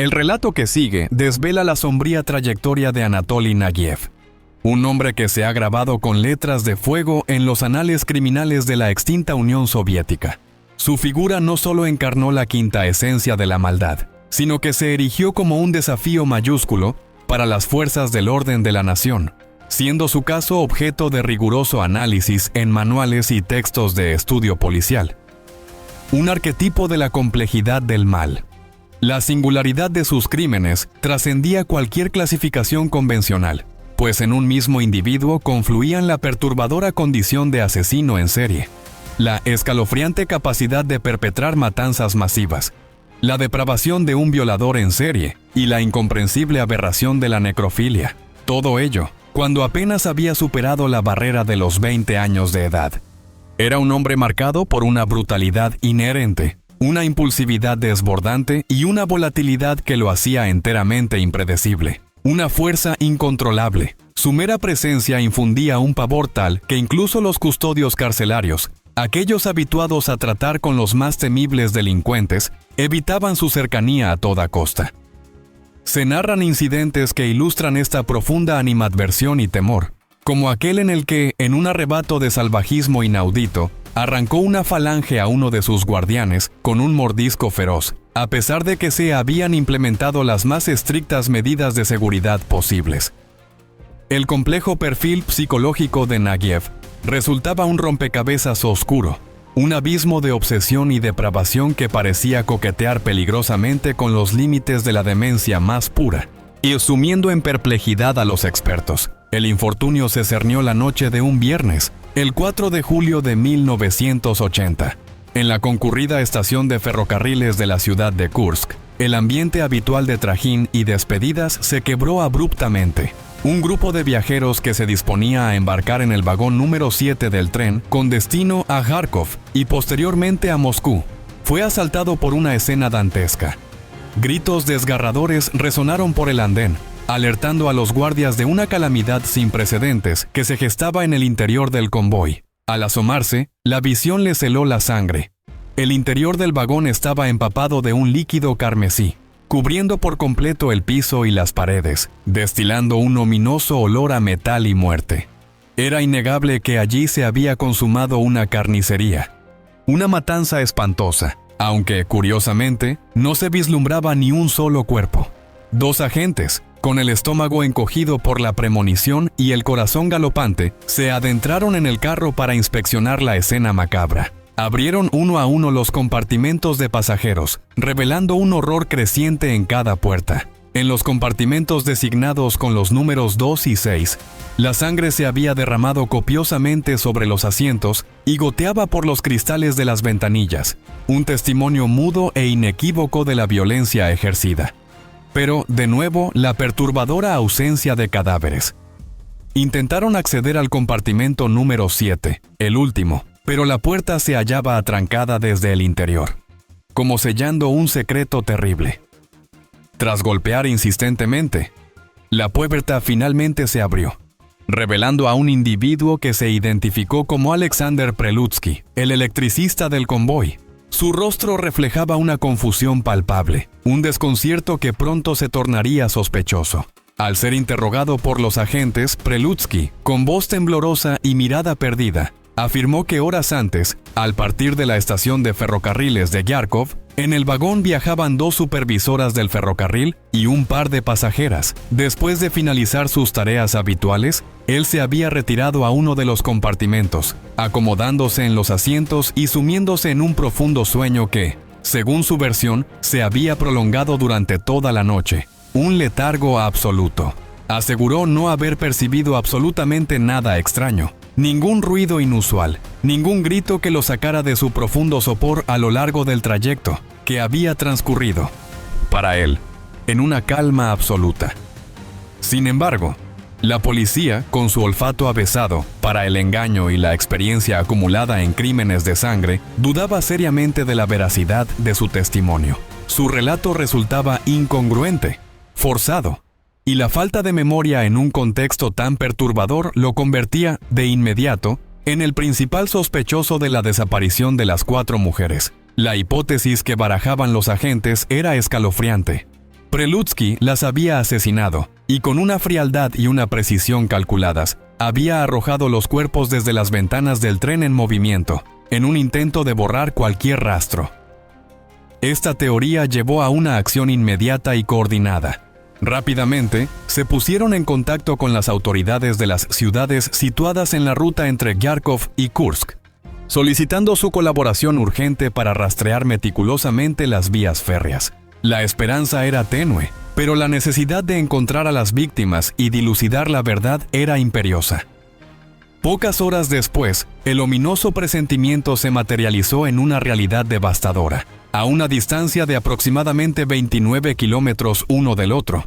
El relato que sigue desvela la sombría trayectoria de Anatoly Nagiev, un hombre que se ha grabado con letras de fuego en los anales criminales de la extinta Unión Soviética. Su figura no solo encarnó la quinta esencia de la maldad, sino que se erigió como un desafío mayúsculo para las fuerzas del orden de la nación, siendo su caso objeto de riguroso análisis en manuales y textos de estudio policial. Un arquetipo de la complejidad del mal. La singularidad de sus crímenes trascendía cualquier clasificación convencional, pues en un mismo individuo confluían la perturbadora condición de asesino en serie, la escalofriante capacidad de perpetrar matanzas masivas, la depravación de un violador en serie y la incomprensible aberración de la necrofilia. Todo ello cuando apenas había superado la barrera de los 20 años de edad. Era un hombre marcado por una brutalidad inherente, una impulsividad desbordante y una volatilidad que lo hacía enteramente impredecible. Una fuerza incontrolable. Su mera presencia infundía un pavor tal que incluso los custodios carcelarios, aquellos habituados a tratar con los más temibles delincuentes, evitaban su cercanía a toda costa. Se narran incidentes que ilustran esta profunda animadversión y temor, como aquel en el que, en un arrebato de salvajismo inaudito, arrancó una falange a uno de sus guardianes con un mordisco feroz, a pesar de que se habían implementado las más estrictas medidas de seguridad posibles. El complejo perfil psicológico de Nagiev resultaba un rompecabezas oscuro, un abismo de obsesión y depravación que parecía coquetear peligrosamente con los límites de la demencia más pura, y sumiendo en perplejidad a los expertos. El infortunio se cernió la noche de un viernes, el 4 de julio de 1980. En la concurrida estación de ferrocarriles de la ciudad de Kursk, el ambiente habitual de trajín y despedidas se quebró abruptamente. Un grupo de viajeros que se disponía a embarcar en el vagón número 7 del tren con destino a Kharkov y posteriormente a Moscú, fue asaltado por una escena dantesca. Gritos desgarradores resonaron por el andén, alertando a los guardias de una calamidad sin precedentes que se gestaba en el interior del convoy. Al asomarse, la visión les heló la sangre. El interior del vagón estaba empapado de un líquido carmesí, cubriendo por completo el piso y las paredes, destilando un ominoso olor a metal y muerte. Era innegable que allí se había consumado una carnicería, una matanza espantosa, aunque, curiosamente, no se vislumbraba ni un solo cuerpo. 2 agentes, con el estómago encogido por la premonición y el corazón galopante, se adentraron en el carro para inspeccionar la escena macabra. Abrieron uno a uno los compartimentos de pasajeros, revelando un horror creciente en cada puerta. En los compartimentos designados con los números 2 y 6, la sangre se había derramado copiosamente sobre los asientos y goteaba por los cristales de las ventanillas, un testimonio mudo e inequívoco de la violencia ejercida. Pero, de nuevo, la perturbadora ausencia de cadáveres. Intentaron acceder al compartimento número 7, el último, pero la puerta se hallaba atrancada desde el interior, como sellando un secreto terrible. Tras golpear insistentemente, la puerta finalmente se abrió, revelando a un individuo que se identificó como Alexander Prelutsky, el electricista del convoy. Su rostro reflejaba una confusión palpable, un desconcierto que pronto se tornaría sospechoso. Al ser interrogado por los agentes, Prelutsky, con voz temblorosa y mirada perdida, afirmó que horas antes, al partir de la estación de ferrocarriles de Kharkov, en el vagón viajaban 2 supervisoras del ferrocarril y un par de pasajeras. Después de finalizar sus tareas habituales, él se había retirado a uno de los compartimentos, acomodándose en los asientos y sumiéndose en un profundo sueño que, según su versión, se había prolongado durante toda la noche. Un letargo absoluto. Aseguró no haber percibido absolutamente nada extraño. Ningún ruido inusual, ningún grito que lo sacara de su profundo sopor a lo largo del trayecto que había transcurrido, para él, en una calma absoluta. Sin embargo, la policía, con su olfato avesado para el engaño y la experiencia acumulada en crímenes de sangre, dudaba seriamente de la veracidad de su testimonio. Su relato resultaba incongruente, forzado, y la falta de memoria en un contexto tan perturbador lo convertía, de inmediato, en el principal sospechoso de la desaparición de las 4 mujeres. La hipótesis que barajaban los agentes era escalofriante. Prelutsky las había asesinado y con una frialdad y una precisión calculadas, había arrojado los cuerpos desde las ventanas del tren en movimiento, en un intento de borrar cualquier rastro. Esta teoría llevó a una acción inmediata y coordinada. Rápidamente, se pusieron en contacto con las autoridades de las ciudades situadas en la ruta entre Kharkov y Kursk, solicitando su colaboración urgente para rastrear meticulosamente las vías férreas. La esperanza era tenue, pero la necesidad de encontrar a las víctimas y dilucidar la verdad era imperiosa. Pocas horas después, el ominoso presentimiento se materializó en una realidad devastadora, a una distancia de aproximadamente 29 kilómetros uno del otro.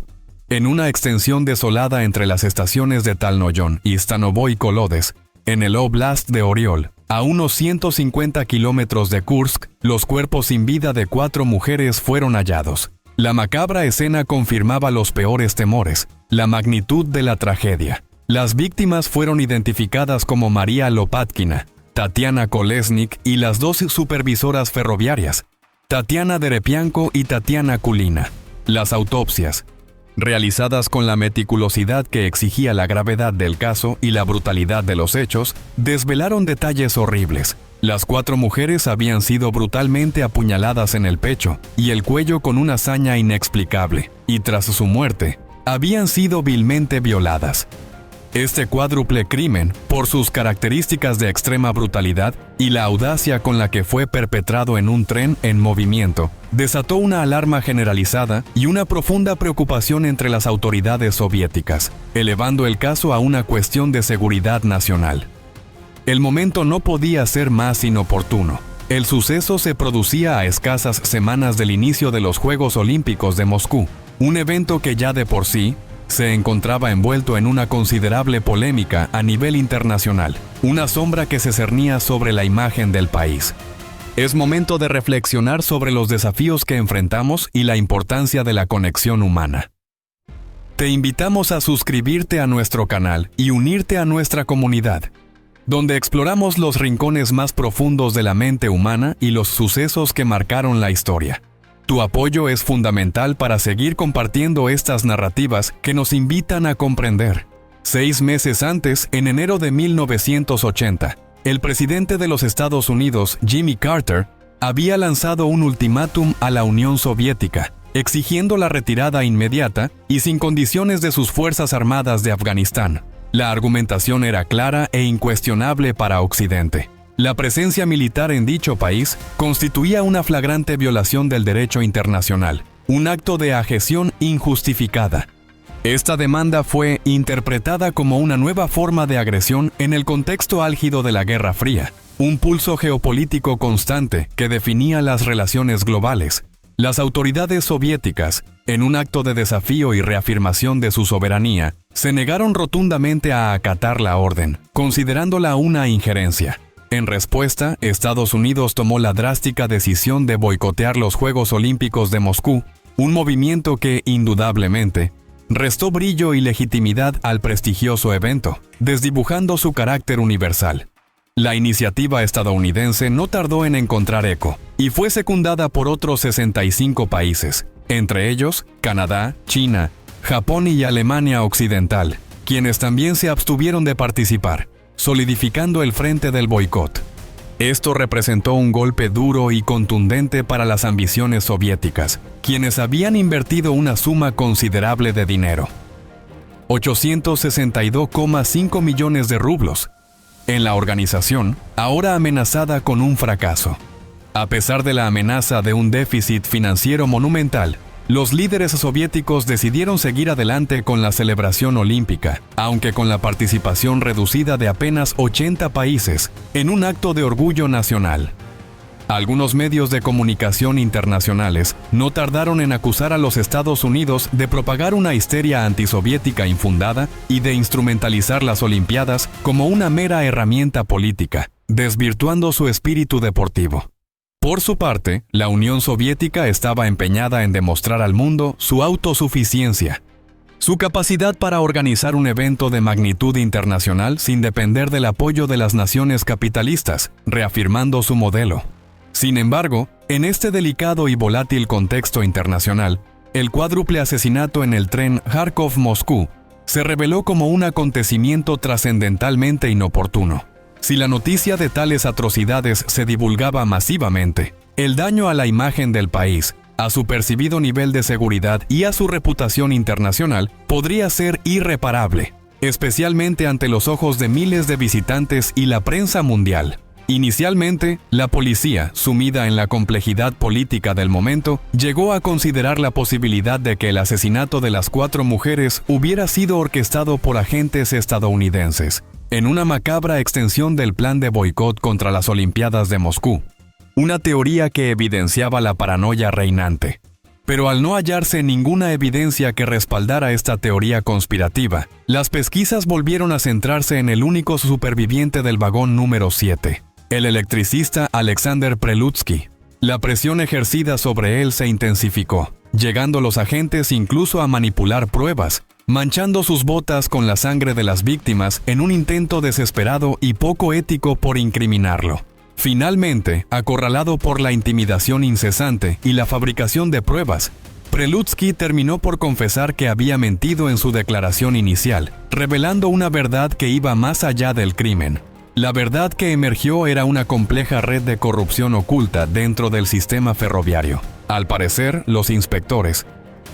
En una extensión desolada entre las estaciones de Talnoyon y Stanovoy Kolodez, en el Oblast de Oriol, a unos 150 kilómetros de Kursk, los cuerpos sin vida de 4 mujeres fueron hallados. La macabra escena confirmaba los peores temores, la magnitud de la tragedia. Las víctimas fueron identificadas como María Lopatkina, Tatiana Kolesnik y las 2 supervisoras ferroviarias, Tatiana Derepianko y Tatiana Kulina. Las autopsias, realizadas con la meticulosidad que exigía la gravedad del caso y la brutalidad de los hechos, desvelaron detalles horribles. Las 4 mujeres habían sido brutalmente apuñaladas en el pecho y el cuello con una hazaña inexplicable, y tras su muerte, habían sido vilmente violadas. Este cuádruple crimen, por sus características de extrema brutalidad y la audacia con la que fue perpetrado en un tren en movimiento, desató una alarma generalizada y una profunda preocupación entre las autoridades soviéticas, elevando el caso a una cuestión de seguridad nacional. El momento no podía ser más inoportuno. El suceso se producía a escasas semanas del inicio de los Juegos Olímpicos de Moscú, un evento que ya de por sí se encontraba envuelto en una considerable polémica a nivel internacional, una sombra que se cernía sobre la imagen del país. Es momento de reflexionar sobre los desafíos que enfrentamos y la importancia de la conexión humana. Te invitamos a suscribirte a nuestro canal y unirte a nuestra comunidad, donde exploramos los rincones más profundos de la mente humana y los sucesos que marcaron la historia. Tu apoyo es fundamental para seguir compartiendo estas narrativas que nos invitan a comprender. 6 meses antes, en enero de 1980, el presidente de los Estados Unidos, Jimmy Carter, había lanzado un ultimátum a la Unión Soviética, exigiendo la retirada inmediata y sin condiciones de sus fuerzas armadas de Afganistán. La argumentación era clara e incuestionable para Occidente. La presencia militar en dicho país constituía una flagrante violación del derecho internacional, un acto de agesión injustificada. Esta demanda fue interpretada como una nueva forma de agresión en el contexto álgido de la Guerra Fría, un pulso geopolítico constante que definía las relaciones globales. Las autoridades soviéticas, en un acto de desafío y reafirmación de su soberanía, se negaron rotundamente a acatar la orden, considerándola una injerencia. En respuesta, Estados Unidos tomó la drástica decisión de boicotear los Juegos Olímpicos de Moscú, un movimiento que, indudablemente, restó brillo y legitimidad al prestigioso evento, desdibujando su carácter universal. La iniciativa estadounidense no tardó en encontrar eco, y fue secundada por otros 65 países, entre ellos Canadá, China, Japón y Alemania Occidental, quienes también se abstuvieron de participar, solidificando el frente del boicot. Esto representó un golpe duro y contundente para las ambiciones soviéticas, quienes habían invertido una suma considerable de dinero, 862,5 millones de rublos, en la organización, ahora amenazada con un fracaso. A pesar de la amenaza de un déficit financiero monumental, los líderes soviéticos decidieron seguir adelante con la celebración olímpica, aunque con la participación reducida de apenas 80 países, en un acto de orgullo nacional. Algunos medios de comunicación internacionales no tardaron en acusar a los Estados Unidos de propagar una histeria antisoviética infundada y de instrumentalizar las Olimpiadas como una mera herramienta política, desvirtuando su espíritu deportivo. Por su parte, la Unión Soviética estaba empeñada en demostrar al mundo su autosuficiencia, su capacidad para organizar un evento de magnitud internacional sin depender del apoyo de las naciones capitalistas, reafirmando su modelo. Sin embargo, en este delicado y volátil contexto internacional, el cuádruple asesinato en el tren Kharkov-Moscú se reveló como un acontecimiento trascendentalmente inoportuno. Si la noticia de tales atrocidades se divulgaba masivamente, el daño a la imagen del país, a su percibido nivel de seguridad y a su reputación internacional podría ser irreparable, especialmente ante los ojos de miles de visitantes y la prensa mundial. Inicialmente, la policía, sumida en la complejidad política del momento, llegó a considerar la posibilidad de que el asesinato de las 4 mujeres hubiera sido orquestado por agentes estadounidenses, en una macabra extensión del plan de boicot contra las Olimpiadas de Moscú. Una teoría que evidenciaba la paranoia reinante. Pero al no hallarse ninguna evidencia que respaldara esta teoría conspirativa, las pesquisas volvieron a centrarse en el único superviviente del vagón número 7, el electricista Alexander Prelutsky. La presión ejercida sobre él se intensificó, llegando los agentes incluso a manipular pruebas, manchando sus botas con la sangre de las víctimas en un intento desesperado y poco ético por incriminarlo. Finalmente, acorralado por la intimidación incesante y la fabricación de pruebas, Prelutsky terminó por confesar que había mentido en su declaración inicial, revelando una verdad que iba más allá del crimen. La verdad que emergió era una compleja red de corrupción oculta dentro del sistema ferroviario. Al parecer, los inspectores,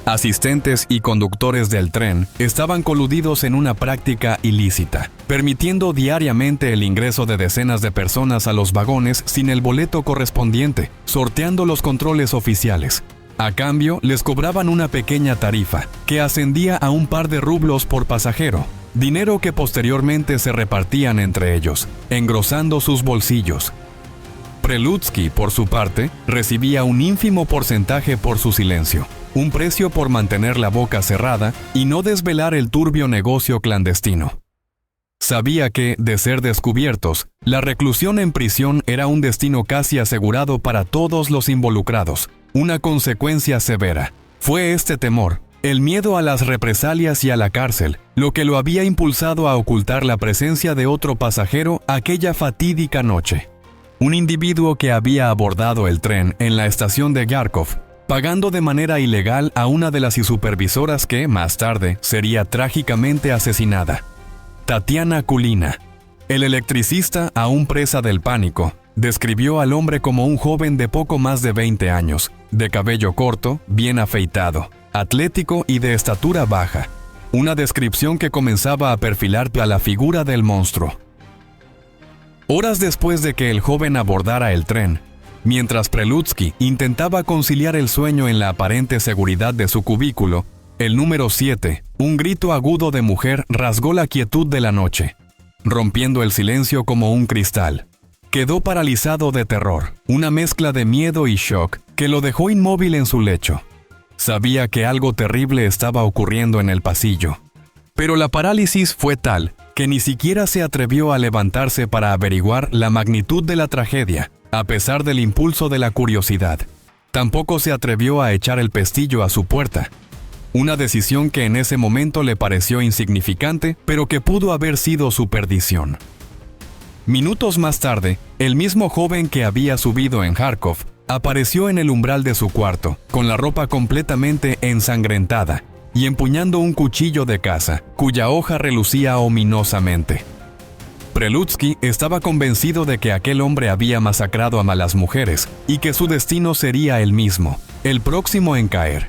asistentes y conductores del tren estaban coludidos en una práctica ilícita, permitiendo diariamente el ingreso de decenas de personas a los vagones sin el boleto correspondiente, sorteando los controles oficiales. A cambio, les cobraban una pequeña tarifa, que ascendía a un par de rublos por pasajero, dinero que posteriormente se repartían entre ellos, engrosando sus bolsillos. Prelutsky, por su parte, recibía un ínfimo porcentaje por su silencio, un precio por mantener la boca cerrada y no desvelar el turbio negocio clandestino. Sabía que, de ser descubiertos, la reclusión en prisión era un destino casi asegurado para todos los involucrados, una consecuencia severa. Fue este temor, el miedo a las represalias y a la cárcel, lo que lo había impulsado a ocultar la presencia de otro pasajero aquella fatídica noche. Un individuo que había abordado el tren en la estación de Kharkov, pagando de manera ilegal a una de las supervisoras que, más tarde, sería trágicamente asesinada. Tatiana Kulina. El electricista, aún presa del pánico, describió al hombre como un joven de poco más de 20 años, de cabello corto, bien afeitado, atlético y de estatura baja. Una descripción que comenzaba a perfilar a la figura del monstruo. Horas después de que el joven abordara el tren, mientras Prelutsky intentaba conciliar el sueño en la aparente seguridad de su cubículo, el número 7, un grito agudo de mujer rasgó la quietud de la noche, rompiendo el silencio como un cristal. Quedó paralizado de terror, una mezcla de miedo y shock que lo dejó inmóvil en su lecho. Sabía que algo terrible estaba ocurriendo en el pasillo. Pero la parálisis fue tal que ni siquiera se atrevió a levantarse para averiguar la magnitud de la tragedia, a pesar del impulso de la curiosidad. Tampoco se atrevió a echar el pestillo a su puerta. Una decisión que en ese momento le pareció insignificante, pero que pudo haber sido su perdición. Minutos más tarde, el mismo joven que había subido en Kharkov apareció en el umbral de su cuarto, con la ropa completamente ensangrentada y empuñando un cuchillo de caza, cuya hoja relucía ominosamente. Prelutsky estaba convencido de que aquel hombre había masacrado a malas mujeres y que su destino sería el mismo, el próximo en caer.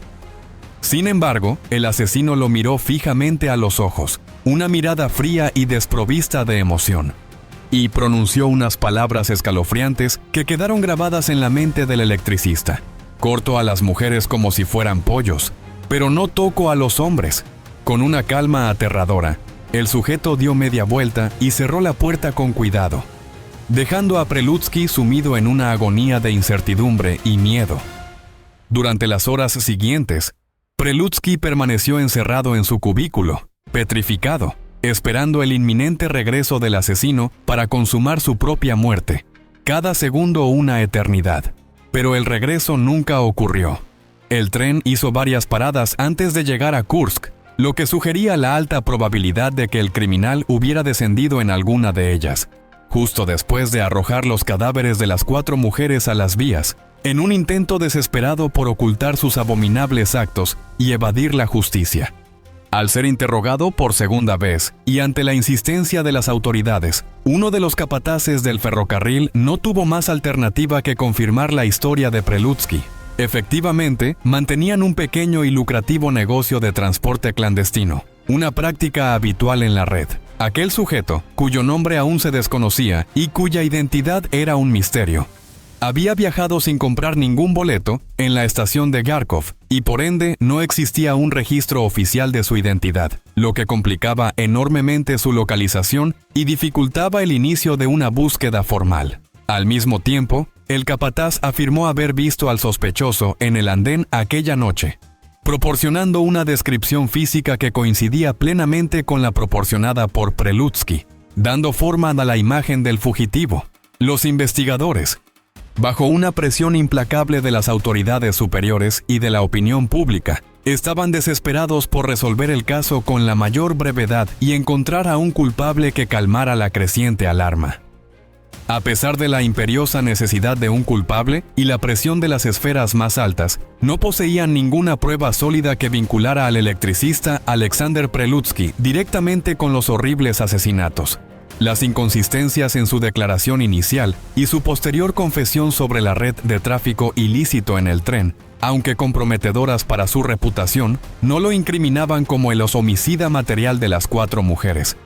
Sin embargo, el asesino lo miró fijamente a los ojos, una mirada fría y desprovista de emoción, y pronunció unas palabras escalofriantes que quedaron grabadas en la mente del electricista. Corto a las mujeres como si fueran pollos, pero no toco a los hombres. Con una calma aterradora, el sujeto dio media vuelta y cerró la puerta con cuidado, dejando a Prelutsky sumido en una agonía de incertidumbre y miedo. Durante las horas siguientes, Prelutsky permaneció encerrado en su cubículo, petrificado, esperando el inminente regreso del asesino para consumar su propia muerte. Cada segundo una eternidad. Pero el regreso nunca ocurrió. El tren hizo varias paradas antes de llegar a Kursk, lo que sugería la alta probabilidad de que el criminal hubiera descendido en alguna de ellas. Justo después de arrojar los cadáveres de las 4 mujeres a las vías, en un intento desesperado por ocultar sus abominables actos y evadir la justicia. Al ser interrogado por segunda vez y ante la insistencia de las autoridades, uno de los capataces del ferrocarril no tuvo más alternativa que confirmar la historia de Prelutsky. Efectivamente, mantenían un pequeño y lucrativo negocio de transporte clandestino, una práctica habitual en la red. Aquel sujeto, cuyo nombre aún se desconocía y cuya identidad era un misterio, había viajado sin comprar ningún boleto en la estación de Kharkov y por ende no existía un registro oficial de su identidad, lo que complicaba enormemente su localización y dificultaba el inicio de una búsqueda formal. Al mismo tiempo, el capataz afirmó haber visto al sospechoso en el andén aquella noche, proporcionando una descripción física que coincidía plenamente con la proporcionada por Prelutsky, dando forma a la imagen del fugitivo. Los investigadores, bajo una presión implacable de las autoridades superiores y de la opinión pública, estaban desesperados por resolver el caso con la mayor brevedad y encontrar a un culpable que calmara la creciente alarma. A pesar de la imperiosa necesidad de un culpable y la presión de las esferas más altas, no poseían ninguna prueba sólida que vinculara al electricista Alexander Prelutsky directamente con los horribles asesinatos. Las inconsistencias en su declaración inicial y su posterior confesión sobre la red de tráfico ilícito en el tren, aunque comprometedoras para su reputación, no lo incriminaban como el homicida material de las 4 mujeres.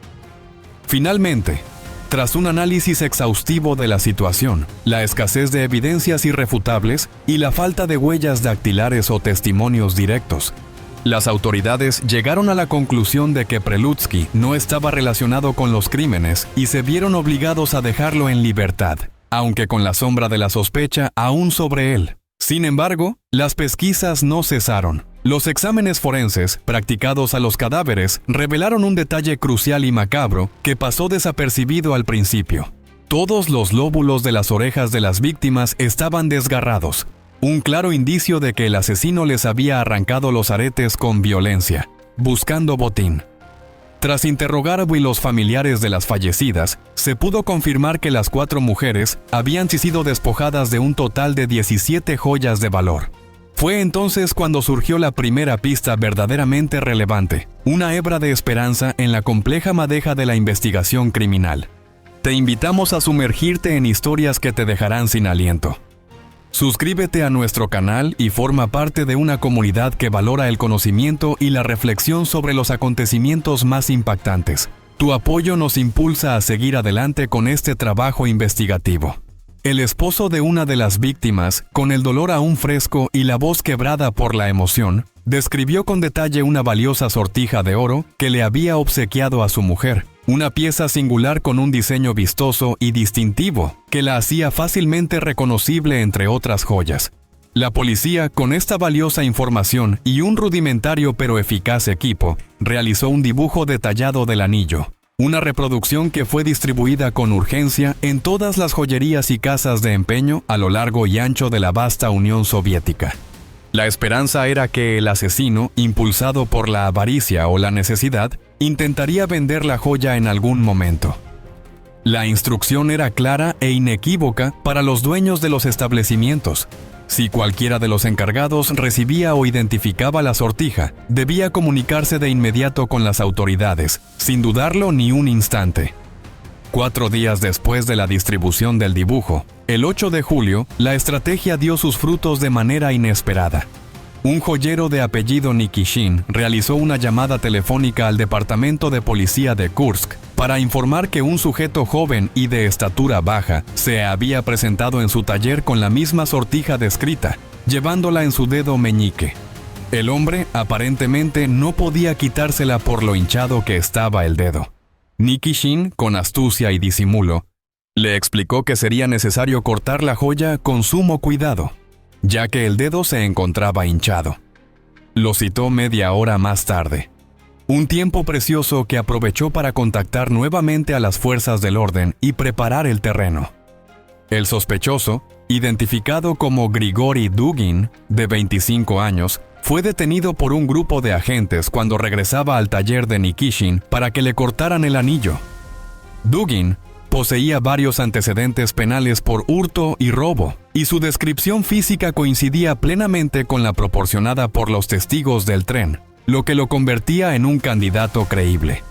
Finalmente, tras un análisis exhaustivo de la situación, la escasez de evidencias irrefutables y la falta de huellas dactilares o testimonios directos, las autoridades llegaron a la conclusión de que Prelutsky no estaba relacionado con los crímenes y se vieron obligados a dejarlo en libertad, aunque con la sombra de la sospecha aún sobre él. Sin embargo, las pesquisas no cesaron. Los exámenes forenses practicados a los cadáveres revelaron un detalle crucial y macabro que pasó desapercibido al principio. Todos los lóbulos de las orejas de las víctimas estaban desgarrados, un claro indicio de que el asesino les había arrancado los aretes con violencia, buscando botín. Tras interrogar a los familiares de las fallecidas, se pudo confirmar que las 4 mujeres habían sido despojadas de un total de 17 joyas de valor. Fue entonces cuando surgió la primera pista verdaderamente relevante, una hebra de esperanza en la compleja madeja de la investigación criminal. Te invitamos a sumergirte en historias que te dejarán sin aliento. Suscríbete a nuestro canal y forma parte de una comunidad que valora el conocimiento y la reflexión sobre los acontecimientos más impactantes. Tu apoyo nos impulsa a seguir adelante con este trabajo investigativo. El esposo de una de las víctimas, con el dolor aún fresco y la voz quebrada por la emoción, describió con detalle una valiosa sortija de oro que le había obsequiado a su mujer. Una pieza singular con un diseño vistoso y distintivo que la hacía fácilmente reconocible entre otras joyas. La policía, con esta valiosa información y un rudimentario pero eficaz equipo, realizó un dibujo detallado del anillo, una reproducción que fue distribuida con urgencia en todas las joyerías y casas de empeño a lo largo y ancho de la vasta Unión Soviética. La esperanza era que el asesino, impulsado por la avaricia o la necesidad, intentaría vender la joya en algún momento. La instrucción era clara e inequívoca para los dueños de los establecimientos. Si cualquiera de los encargados recibía o identificaba la sortija, debía comunicarse de inmediato con las autoridades, sin dudarlo ni un instante. 4 días después de la distribución del dibujo, el 8 de julio, la estrategia dio sus frutos de manera inesperada. Un joyero de apellido Nikishin realizó una llamada telefónica al departamento de policía de Kursk para informar que un sujeto joven y de estatura baja se había presentado en su taller con la misma sortija descrita, llevándola en su dedo meñique. El hombre aparentemente no podía quitársela por lo hinchado que estaba el dedo. Nikishin, con astucia y disimulo, le explicó que sería necesario cortar la joya con sumo cuidado, ya que el dedo se encontraba hinchado. Lo citó media hora más tarde, un tiempo precioso que aprovechó para contactar nuevamente a las fuerzas del orden y preparar el terreno. El sospechoso, identificado como Grigori Dugin, de 25 años, fue detenido por un grupo de agentes cuando regresaba al taller de Nikishin para que le cortaran el anillo. Dugin, poseía varios antecedentes penales por hurto y robo, y su descripción física coincidía plenamente con la proporcionada por los testigos del tren, lo que lo convertía en un candidato creíble.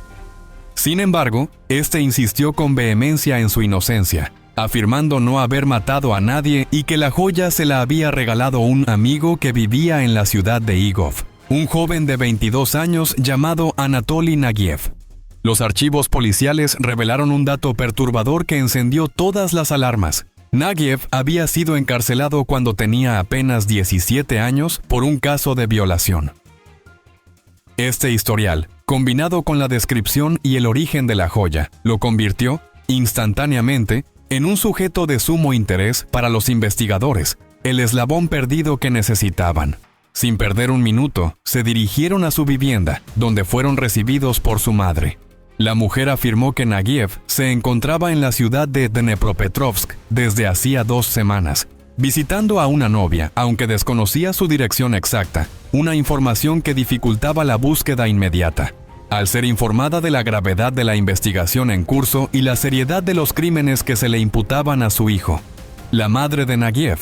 Sin embargo, este insistió con vehemencia en su inocencia, afirmando no haber matado a nadie y que la joya se la había regalado un amigo que vivía en la ciudad de Igov, un joven de 22 años llamado Anatoly Nagiev. Los archivos policiales revelaron un dato perturbador que encendió todas las alarmas. Nagiev había sido encarcelado cuando tenía apenas 17 años por un caso de violación. Este historial, combinado con la descripción y el origen de la joya, lo convirtió, instantáneamente, en un sujeto de sumo interés para los investigadores, el eslabón perdido que necesitaban. Sin perder un minuto, se dirigieron a su vivienda, donde fueron recibidos por su madre. La mujer afirmó que Nagiev se encontraba en la ciudad de Dnepropetrovsk desde hacía 2 semanas, visitando a una novia, aunque desconocía su dirección exacta, una información que dificultaba la búsqueda inmediata. Al ser informada de la gravedad de la investigación en curso y la seriedad de los crímenes que se le imputaban a su hijo, la madre de Nagiev,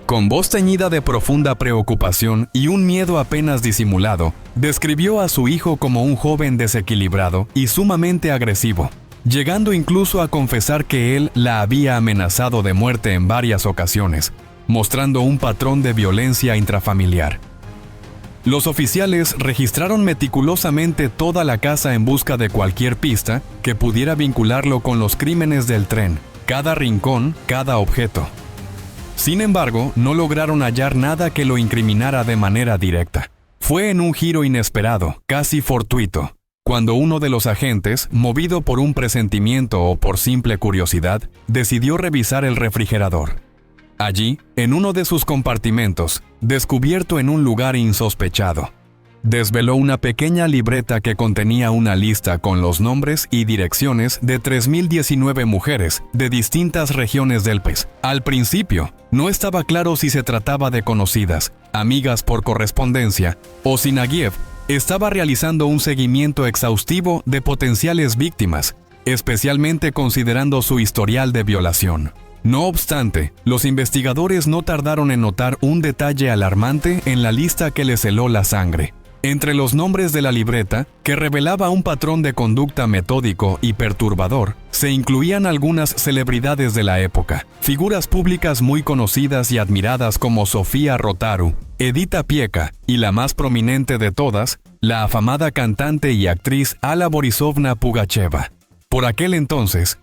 con voz teñida de profunda preocupación y un miedo apenas disimulado, describió a su hijo como un joven desequilibrado y sumamente agresivo, llegando incluso a confesar que él la había amenazado de muerte en varias ocasiones, mostrando un patrón de violencia intrafamiliar. Los oficiales registraron meticulosamente toda la casa en busca de cualquier pista que pudiera vincularlo con los crímenes del tren, cada rincón, cada objeto. Sin embargo, no lograron hallar nada que lo incriminara de manera directa. Fue en un giro inesperado, casi fortuito, cuando uno de los agentes, movido por un presentimiento o por simple curiosidad, decidió revisar el refrigerador. Allí, en uno de sus compartimentos, descubierto en un lugar insospechado, desveló una pequeña libreta que contenía una lista con los nombres y direcciones de 3.019 mujeres de distintas regiones del país. Al principio, no estaba claro si se trataba de conocidas, amigas por correspondencia, o si Nagiev estaba realizando un seguimiento exhaustivo de potenciales víctimas, especialmente considerando su historial de violación. No obstante, los investigadores no tardaron en notar un detalle alarmante en la lista que les heló la sangre. Entre los nombres de la libreta, que revelaba un patrón de conducta metódico y perturbador, se incluían algunas celebridades de la época, figuras públicas muy conocidas y admiradas como Sofía Rotaru, Edita Pieka y la más prominente de todas, la afamada cantante y actriz Alla Borisovna Pugacheva. Por aquel entonces,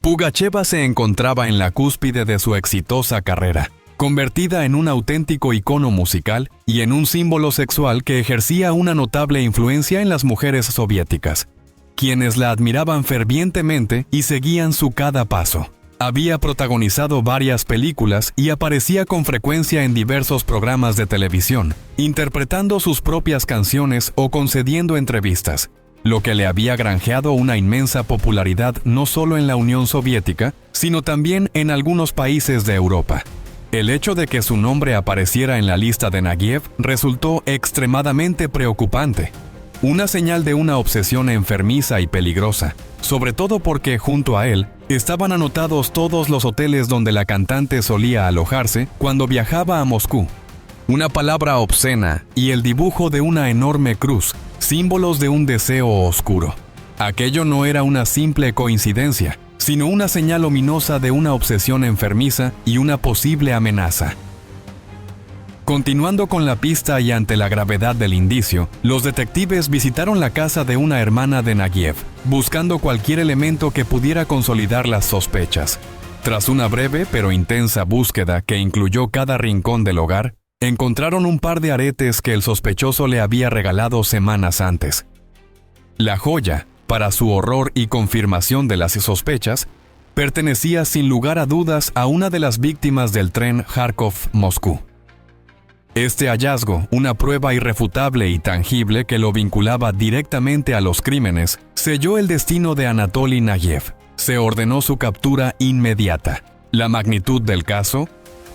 Pugacheva se encontraba en la cúspide de su exitosa carrera, convertida en un auténtico icono musical y en un símbolo sexual que ejercía una notable influencia en las mujeres soviéticas, quienes la admiraban fervientemente y seguían su cada paso. Había protagonizado varias películas y aparecía con frecuencia en diversos programas de televisión, interpretando sus propias canciones o concediendo entrevistas, lo que le había granjeado una inmensa popularidad no solo en la Unión Soviética, sino también en algunos países de Europa. El hecho de que su nombre apareciera en la lista de Nagiev resultó extremadamente preocupante, una señal de una obsesión enfermiza y peligrosa, sobre todo porque junto a él estaban anotados todos los hoteles donde la cantante solía alojarse cuando viajaba a Moscú. Una palabra obscena y el dibujo de una enorme cruz, símbolos de un deseo oscuro. Aquello no era una simple coincidencia, sino una señal ominosa de una obsesión enfermiza y una posible amenaza. Continuando con la pista y ante la gravedad del indicio, los detectives visitaron la casa de una hermana de Nagiev, buscando cualquier elemento que pudiera consolidar las sospechas. Tras una breve pero intensa búsqueda que incluyó cada rincón del hogar, encontraron un par de aretes que el sospechoso le había regalado semanas antes. La joya, para su horror y confirmación de las sospechas, pertenecía sin lugar a dudas a una de las víctimas del tren Kharkov-Moscú. Este hallazgo, una prueba irrefutable y tangible que lo vinculaba directamente a los crímenes, selló el destino de Anatoly Nagiev. Se ordenó su captura inmediata. La magnitud del caso,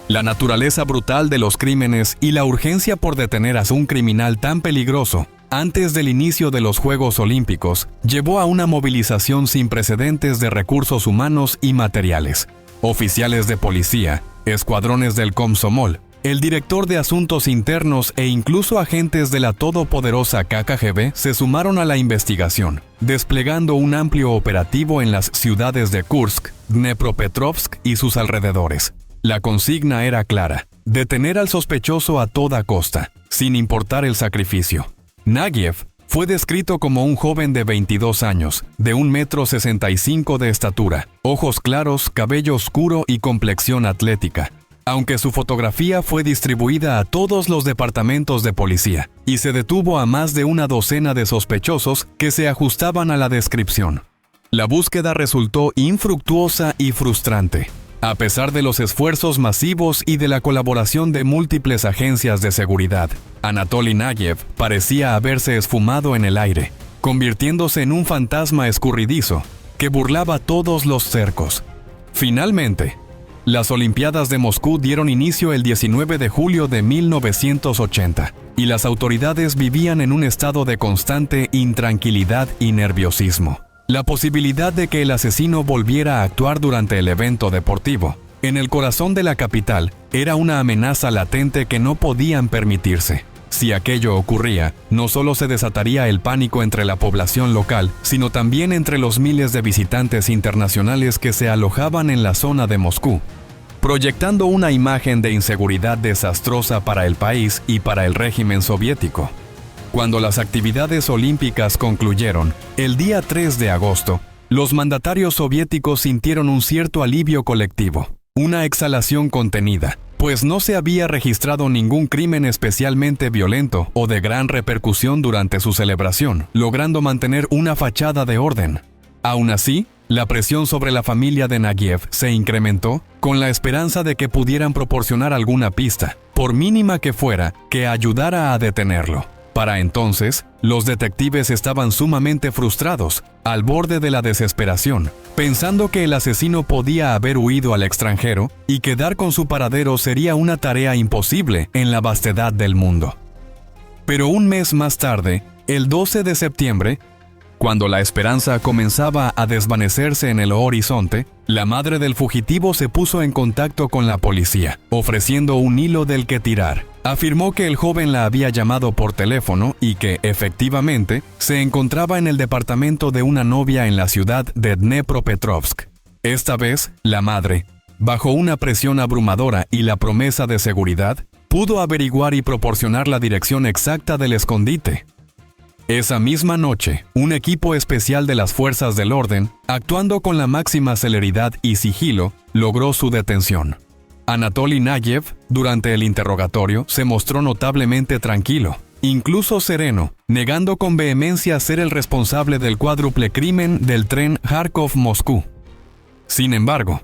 la naturaleza brutal de los crímenes y la urgencia por detener a un criminal tan peligroso antes del inicio de los Juegos Olímpicos, llevó a una movilización sin precedentes de recursos humanos y materiales. Oficiales de policía, escuadrones del Komsomol, el director de Asuntos Internos e incluso agentes de la todopoderosa KGB se sumaron a la investigación, desplegando un amplio operativo en las ciudades de Kursk, Dnepropetrovsk y sus alrededores. La consigna era clara: detener al sospechoso a toda costa, sin importar el sacrificio. Nagiev fue descrito como un joven de 22 años, de 1,65 m de estatura, ojos claros, cabello oscuro y complexión atlética. Aunque su fotografía fue distribuida a todos los departamentos de policía, y se detuvo a más de una docena de sospechosos que se ajustaban a la descripción. La búsqueda resultó infructuosa y frustrante. A pesar de los esfuerzos masivos y de la colaboración de múltiples agencias de seguridad, Anatoly Nagiev parecía haberse esfumado en el aire, convirtiéndose en un fantasma escurridizo que burlaba todos los cercos. Finalmente, las Olimpiadas de Moscú dieron inicio el 19 de julio de 1980, y las autoridades vivían en un estado de constante intranquilidad y nerviosismo. La posibilidad de que el asesino volviera a actuar durante el evento deportivo, en el corazón de la capital, era una amenaza latente que no podían permitirse. Si aquello ocurría, no solo se desataría el pánico entre la población local, sino también entre los miles de visitantes internacionales que se alojaban en la zona de Moscú, proyectando una imagen de inseguridad desastrosa para el país y para el régimen soviético. Cuando las actividades olímpicas concluyeron, el día 3 de agosto, los mandatarios soviéticos sintieron un cierto alivio colectivo, una exhalación contenida, pues no se había registrado ningún crimen especialmente violento o de gran repercusión durante su celebración, logrando mantener una fachada de orden. Aún así, la presión sobre la familia de Nagiev se incrementó con la esperanza de que pudieran proporcionar alguna pista, por mínima que fuera, que ayudara a detenerlo. Para entonces, los detectives estaban sumamente frustrados, al borde de la desesperación, pensando que el asesino podía haber huido al extranjero y que dar con su paradero sería una tarea imposible en la vastedad del mundo. Pero un mes más tarde, el 12 de septiembre, cuando la esperanza comenzaba a desvanecerse en el horizonte, la madre del fugitivo se puso en contacto con la policía, ofreciendo un hilo del que tirar. Afirmó que el joven la había llamado por teléfono y que, efectivamente, se encontraba en el departamento de una novia en la ciudad de Dnepropetrovsk. Esta vez, la madre, bajo una presión abrumadora y la promesa de seguridad, pudo averiguar y proporcionar la dirección exacta del escondite. Esa misma noche, un equipo especial de las fuerzas del orden, actuando con la máxima celeridad y sigilo, logró su detención. Anatoly Nagiev, durante el interrogatorio, se mostró notablemente tranquilo, incluso sereno, negando con vehemencia ser el responsable del cuádruple crimen del tren Kharkov-Moscú. Sin embargo,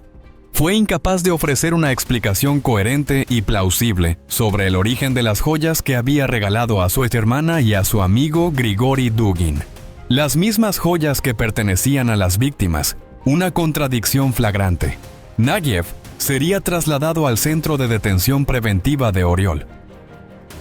fue incapaz de ofrecer una explicación coherente y plausible sobre el origen de las joyas que había regalado a su hermana y a su amigo Grigori Dugin. Las mismas joyas que pertenecían a las víctimas, una contradicción flagrante. Nagiev sería trasladado al Centro de Detención Preventiva de Oriol,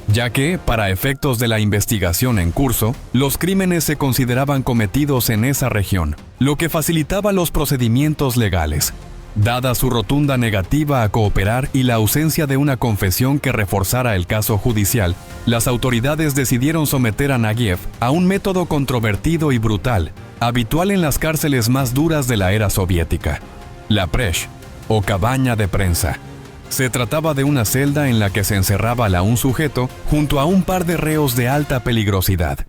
ya que, para efectos de la investigación en curso, los crímenes se consideraban cometidos en esa región, lo que facilitaba los procedimientos legales. Dada su rotunda negativa a cooperar y la ausencia de una confesión que reforzara el caso judicial, las autoridades decidieron someter a Nagiev a un método controvertido y brutal, habitual en las cárceles más duras de la era soviética: la Presh, o cabaña de prensa. Se trataba de una celda en la que se encerraba a un sujeto junto a un par de reos de alta peligrosidad.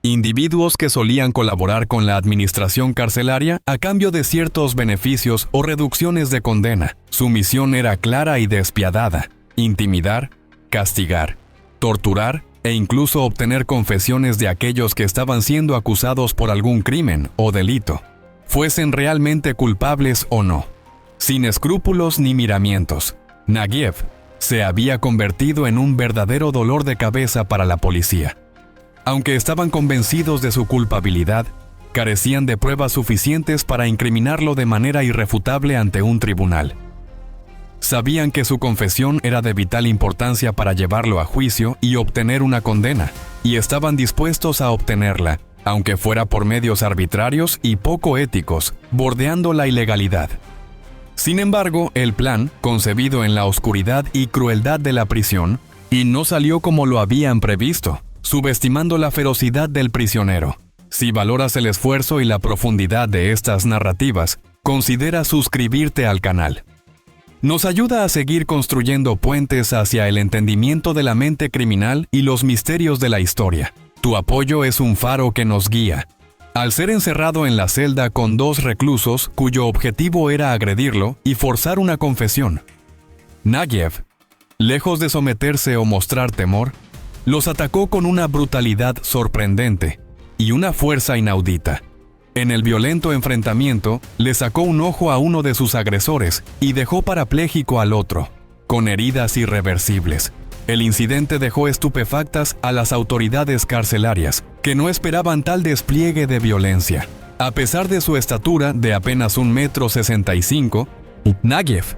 Individuos que solían colaborar con la administración carcelaria a cambio de ciertos beneficios o reducciones de condena. Su misión era clara y despiadada: intimidar, castigar, torturar e incluso obtener confesiones de aquellos que estaban siendo acusados por algún crimen o delito, fuesen realmente culpables o no. Sin escrúpulos ni miramientos, Nagiev se había convertido en un verdadero dolor de cabeza para la policía. Aunque estaban convencidos de su culpabilidad, carecían de pruebas suficientes para incriminarlo de manera irrefutable ante un tribunal. Sabían que su confesión era de vital importancia para llevarlo a juicio y obtener una condena, y estaban dispuestos a obtenerla, aunque fuera por medios arbitrarios y poco éticos, bordeando la ilegalidad. Sin embargo, el plan, concebido en la oscuridad y crueldad de la prisión, y no salió como lo habían previsto, subestimando la ferocidad del prisionero. Si valoras el esfuerzo y la profundidad de estas narrativas, considera suscribirte al canal. Nos ayuda a seguir construyendo puentes hacia el entendimiento de la mente criminal y los misterios de la historia. Tu apoyo es un faro que nos guía. Al ser encerrado en la celda con 2 reclusos cuyo objetivo era agredirlo y forzar una confesión, Nagiev, lejos de someterse o mostrar temor, los atacó con una brutalidad sorprendente y una fuerza inaudita. En el violento enfrentamiento, le sacó un ojo a uno de sus agresores y dejó parapléjico al otro, con heridas irreversibles. El incidente dejó estupefactas a las autoridades carcelarias, que no esperaban tal despliegue de violencia. A pesar de su estatura de apenas 1,65 m, Nagiev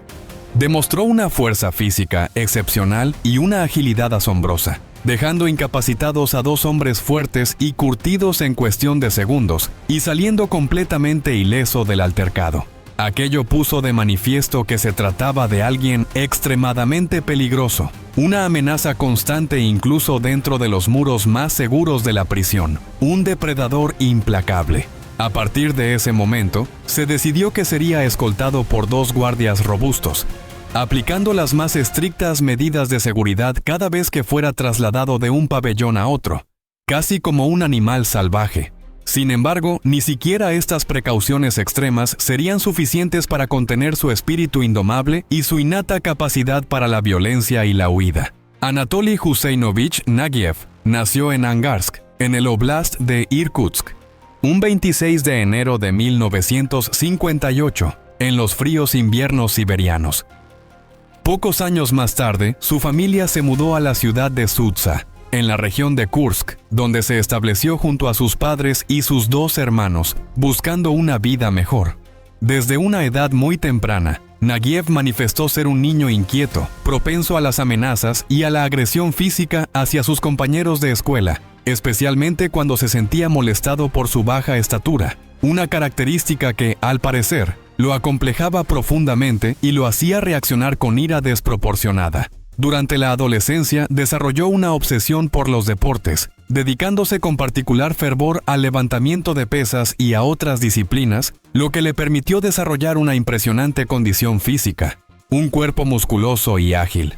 demostró una fuerza física excepcional y una agilidad asombrosa, dejando incapacitados a 2 hombres fuertes y curtidos en cuestión de segundos, y saliendo completamente ileso del altercado. Aquello puso de manifiesto que se trataba de alguien extremadamente peligroso, una amenaza constante incluso dentro de los muros más seguros de la prisión, un depredador implacable. A partir de ese momento, se decidió que sería escoltado por 2 guardias robustos, aplicando las más estrictas medidas de seguridad cada vez que fuera trasladado de un pabellón a otro, casi como un animal salvaje. Sin embargo, ni siquiera estas precauciones extremas serían suficientes para contener su espíritu indomable y su innata capacidad para la violencia y la huida. Anatoly Huseinovich Nagiev nació en Angarsk, en el Oblast de Irkutsk, un 26 de enero de 1958, en los fríos inviernos siberianos. Pocos años más tarde, su familia se mudó a la ciudad de Sudza, en la región de Kursk, donde se estableció junto a sus padres y sus 2 hermanos, buscando una vida mejor. Desde una edad muy temprana, Nagiev manifestó ser un niño inquieto, propenso a las amenazas y a la agresión física hacia sus compañeros de escuela, especialmente cuando se sentía molestado por su baja estatura, una característica que, al parecer, lo acomplejaba profundamente y lo hacía reaccionar con ira desproporcionada. Durante la adolescencia desarrolló una obsesión por los deportes, dedicándose con particular fervor al levantamiento de pesas y a otras disciplinas, lo que le permitió desarrollar una impresionante condición física, un cuerpo musculoso y ágil.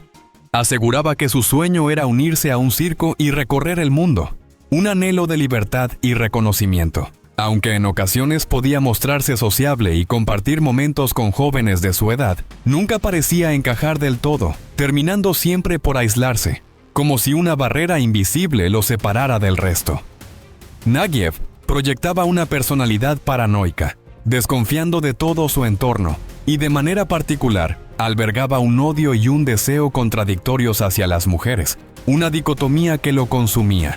Aseguraba que su sueño era unirse a un circo y recorrer el mundo, un anhelo de libertad y reconocimiento. Aunque en ocasiones podía mostrarse sociable y compartir momentos con jóvenes de su edad, nunca parecía encajar del todo, terminando siempre por aislarse, como si una barrera invisible lo separara del resto. Nagiev proyectaba una personalidad paranoica, desconfiando de todo su entorno, y de manera particular, albergaba un odio y un deseo contradictorios hacia las mujeres, una dicotomía que lo consumía.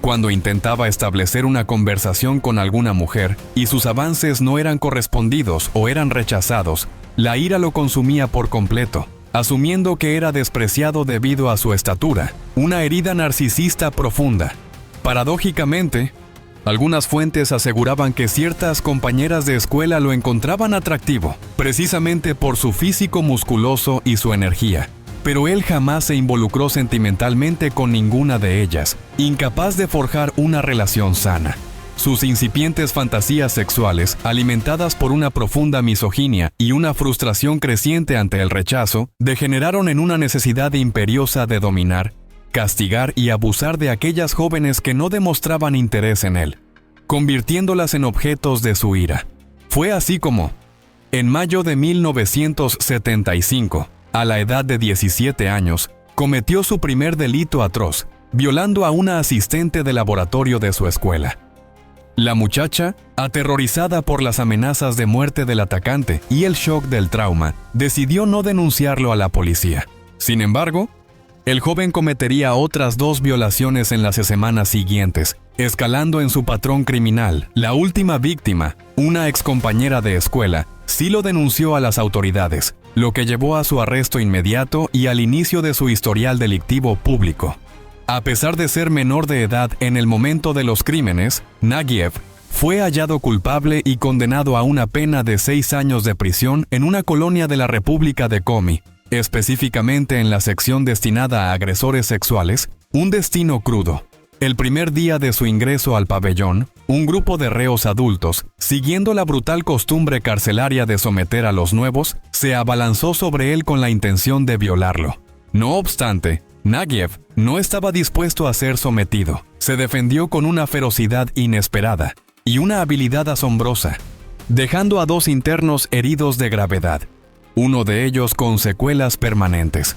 Cuando intentaba establecer una conversación con alguna mujer y sus avances no eran correspondidos o eran rechazados, la ira lo consumía por completo, asumiendo que era despreciado debido a su estatura, una herida narcisista profunda. Paradójicamente, algunas fuentes aseguraban que ciertas compañeras de escuela lo encontraban atractivo, precisamente por su físico musculoso y su energía. Pero él jamás se involucró sentimentalmente con ninguna de ellas, incapaz de forjar una relación sana. Sus incipientes fantasías sexuales, alimentadas por una profunda misoginia y una frustración creciente ante el rechazo, degeneraron en una necesidad imperiosa de dominar, castigar y abusar de aquellas jóvenes que no demostraban interés en él, convirtiéndolas en objetos de su ira. Fue así como, en mayo de 1975, a la edad de 17 años, cometió su primer delito atroz, violando a una asistente de laboratorio de su escuela. La muchacha, aterrorizada por las amenazas de muerte del atacante y el shock del trauma, decidió no denunciarlo a la policía. Sin embargo, el joven cometería otras 2 violaciones en las semanas siguientes, escalando en su patrón criminal. La última víctima, una excompañera de escuela, sí lo denunció a las autoridades, lo que llevó a su arresto inmediato y al inicio de su historial delictivo público. A pesar de ser menor de edad en el momento de los crímenes, Nagiev fue hallado culpable y condenado a una pena de 6 años de prisión en una colonia de la República de Komi, específicamente en la sección destinada a agresores sexuales, un destino crudo. El primer día de su ingreso al pabellón, un grupo de reos adultos, siguiendo la brutal costumbre carcelaria de someter a los nuevos, se abalanzó sobre él con la intención de violarlo. No obstante, Nagiev no estaba dispuesto a ser sometido. Se defendió con una ferocidad inesperada y una habilidad asombrosa, dejando a 2 internos heridos de gravedad, uno de ellos con secuelas permanentes.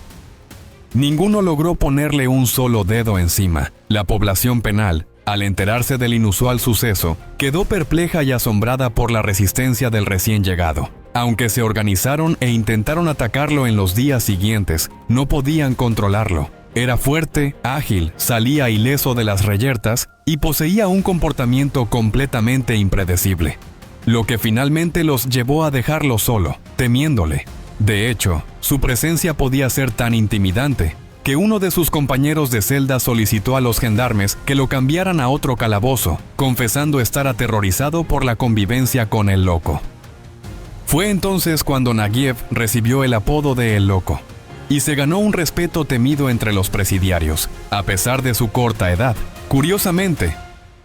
Ninguno logró ponerle un solo dedo encima. La población penal, al enterarse del inusual suceso, quedó perpleja y asombrada por la resistencia del recién llegado. Aunque se organizaron e intentaron atacarlo en los días siguientes, no podían controlarlo. Era fuerte, ágil, salía ileso de las reyertas y poseía un comportamiento completamente impredecible, lo que finalmente los llevó a dejarlo solo, temiéndole. De hecho, su presencia podía ser tan intimidante que uno de sus compañeros de celda solicitó a los gendarmes que lo cambiaran a otro calabozo, confesando estar aterrorizado por la convivencia con el loco. Fue entonces cuando Nagiev recibió el apodo de El Loco, y se ganó un respeto temido entre los presidiarios, a pesar de su corta edad. Curiosamente,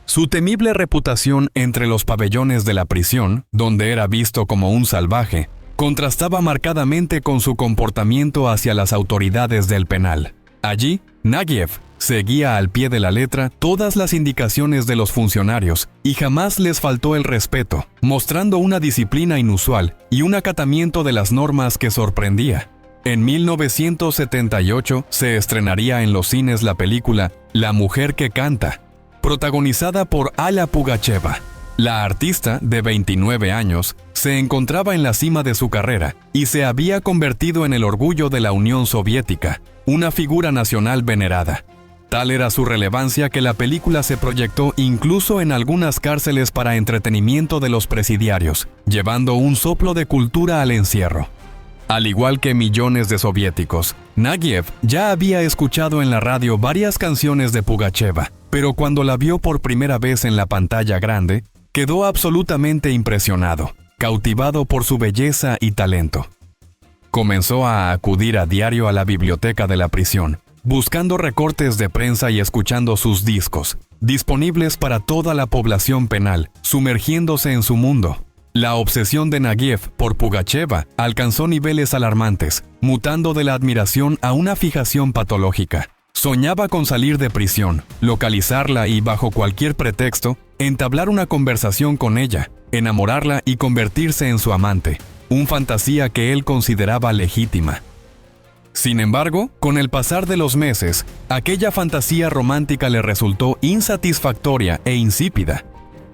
su temible reputación entre los pabellones de la prisión, donde era visto como un salvaje, contrastaba marcadamente con su comportamiento hacia las autoridades del penal. Allí, Nagiev seguía al pie de la letra todas las indicaciones de los funcionarios y jamás les faltó el respeto, mostrando una disciplina inusual y un acatamiento de las normas que sorprendía. En 1978 se estrenaría en los cines la película La mujer que canta, protagonizada por Alla Pugacheva. La artista, de 29 años, se encontraba en la cima de su carrera y se había convertido en el orgullo de la Unión Soviética, una figura nacional venerada. Tal era su relevancia que la película se proyectó incluso en algunas cárceles para entretenimiento de los presidiarios, llevando un soplo de cultura al encierro. Al igual que millones de soviéticos, Nagiev ya había escuchado en la radio varias canciones de Pugacheva, pero cuando la vio por primera vez en la pantalla grande, quedó absolutamente impresionado, cautivado por su belleza y talento. Comenzó a acudir a diario a la biblioteca de la prisión, buscando recortes de prensa y escuchando sus discos, disponibles para toda la población penal, sumergiéndose en su mundo. La obsesión de Nagiev por Pugacheva alcanzó niveles alarmantes, mutando de la admiración a una fijación patológica. Soñaba con salir de prisión, localizarla y, bajo cualquier pretexto, entablar una conversación con ella, enamorarla y convertirse en su amante, una fantasía que él consideraba legítima. Sin embargo, con el pasar de los meses, aquella fantasía romántica le resultó insatisfactoria e insípida,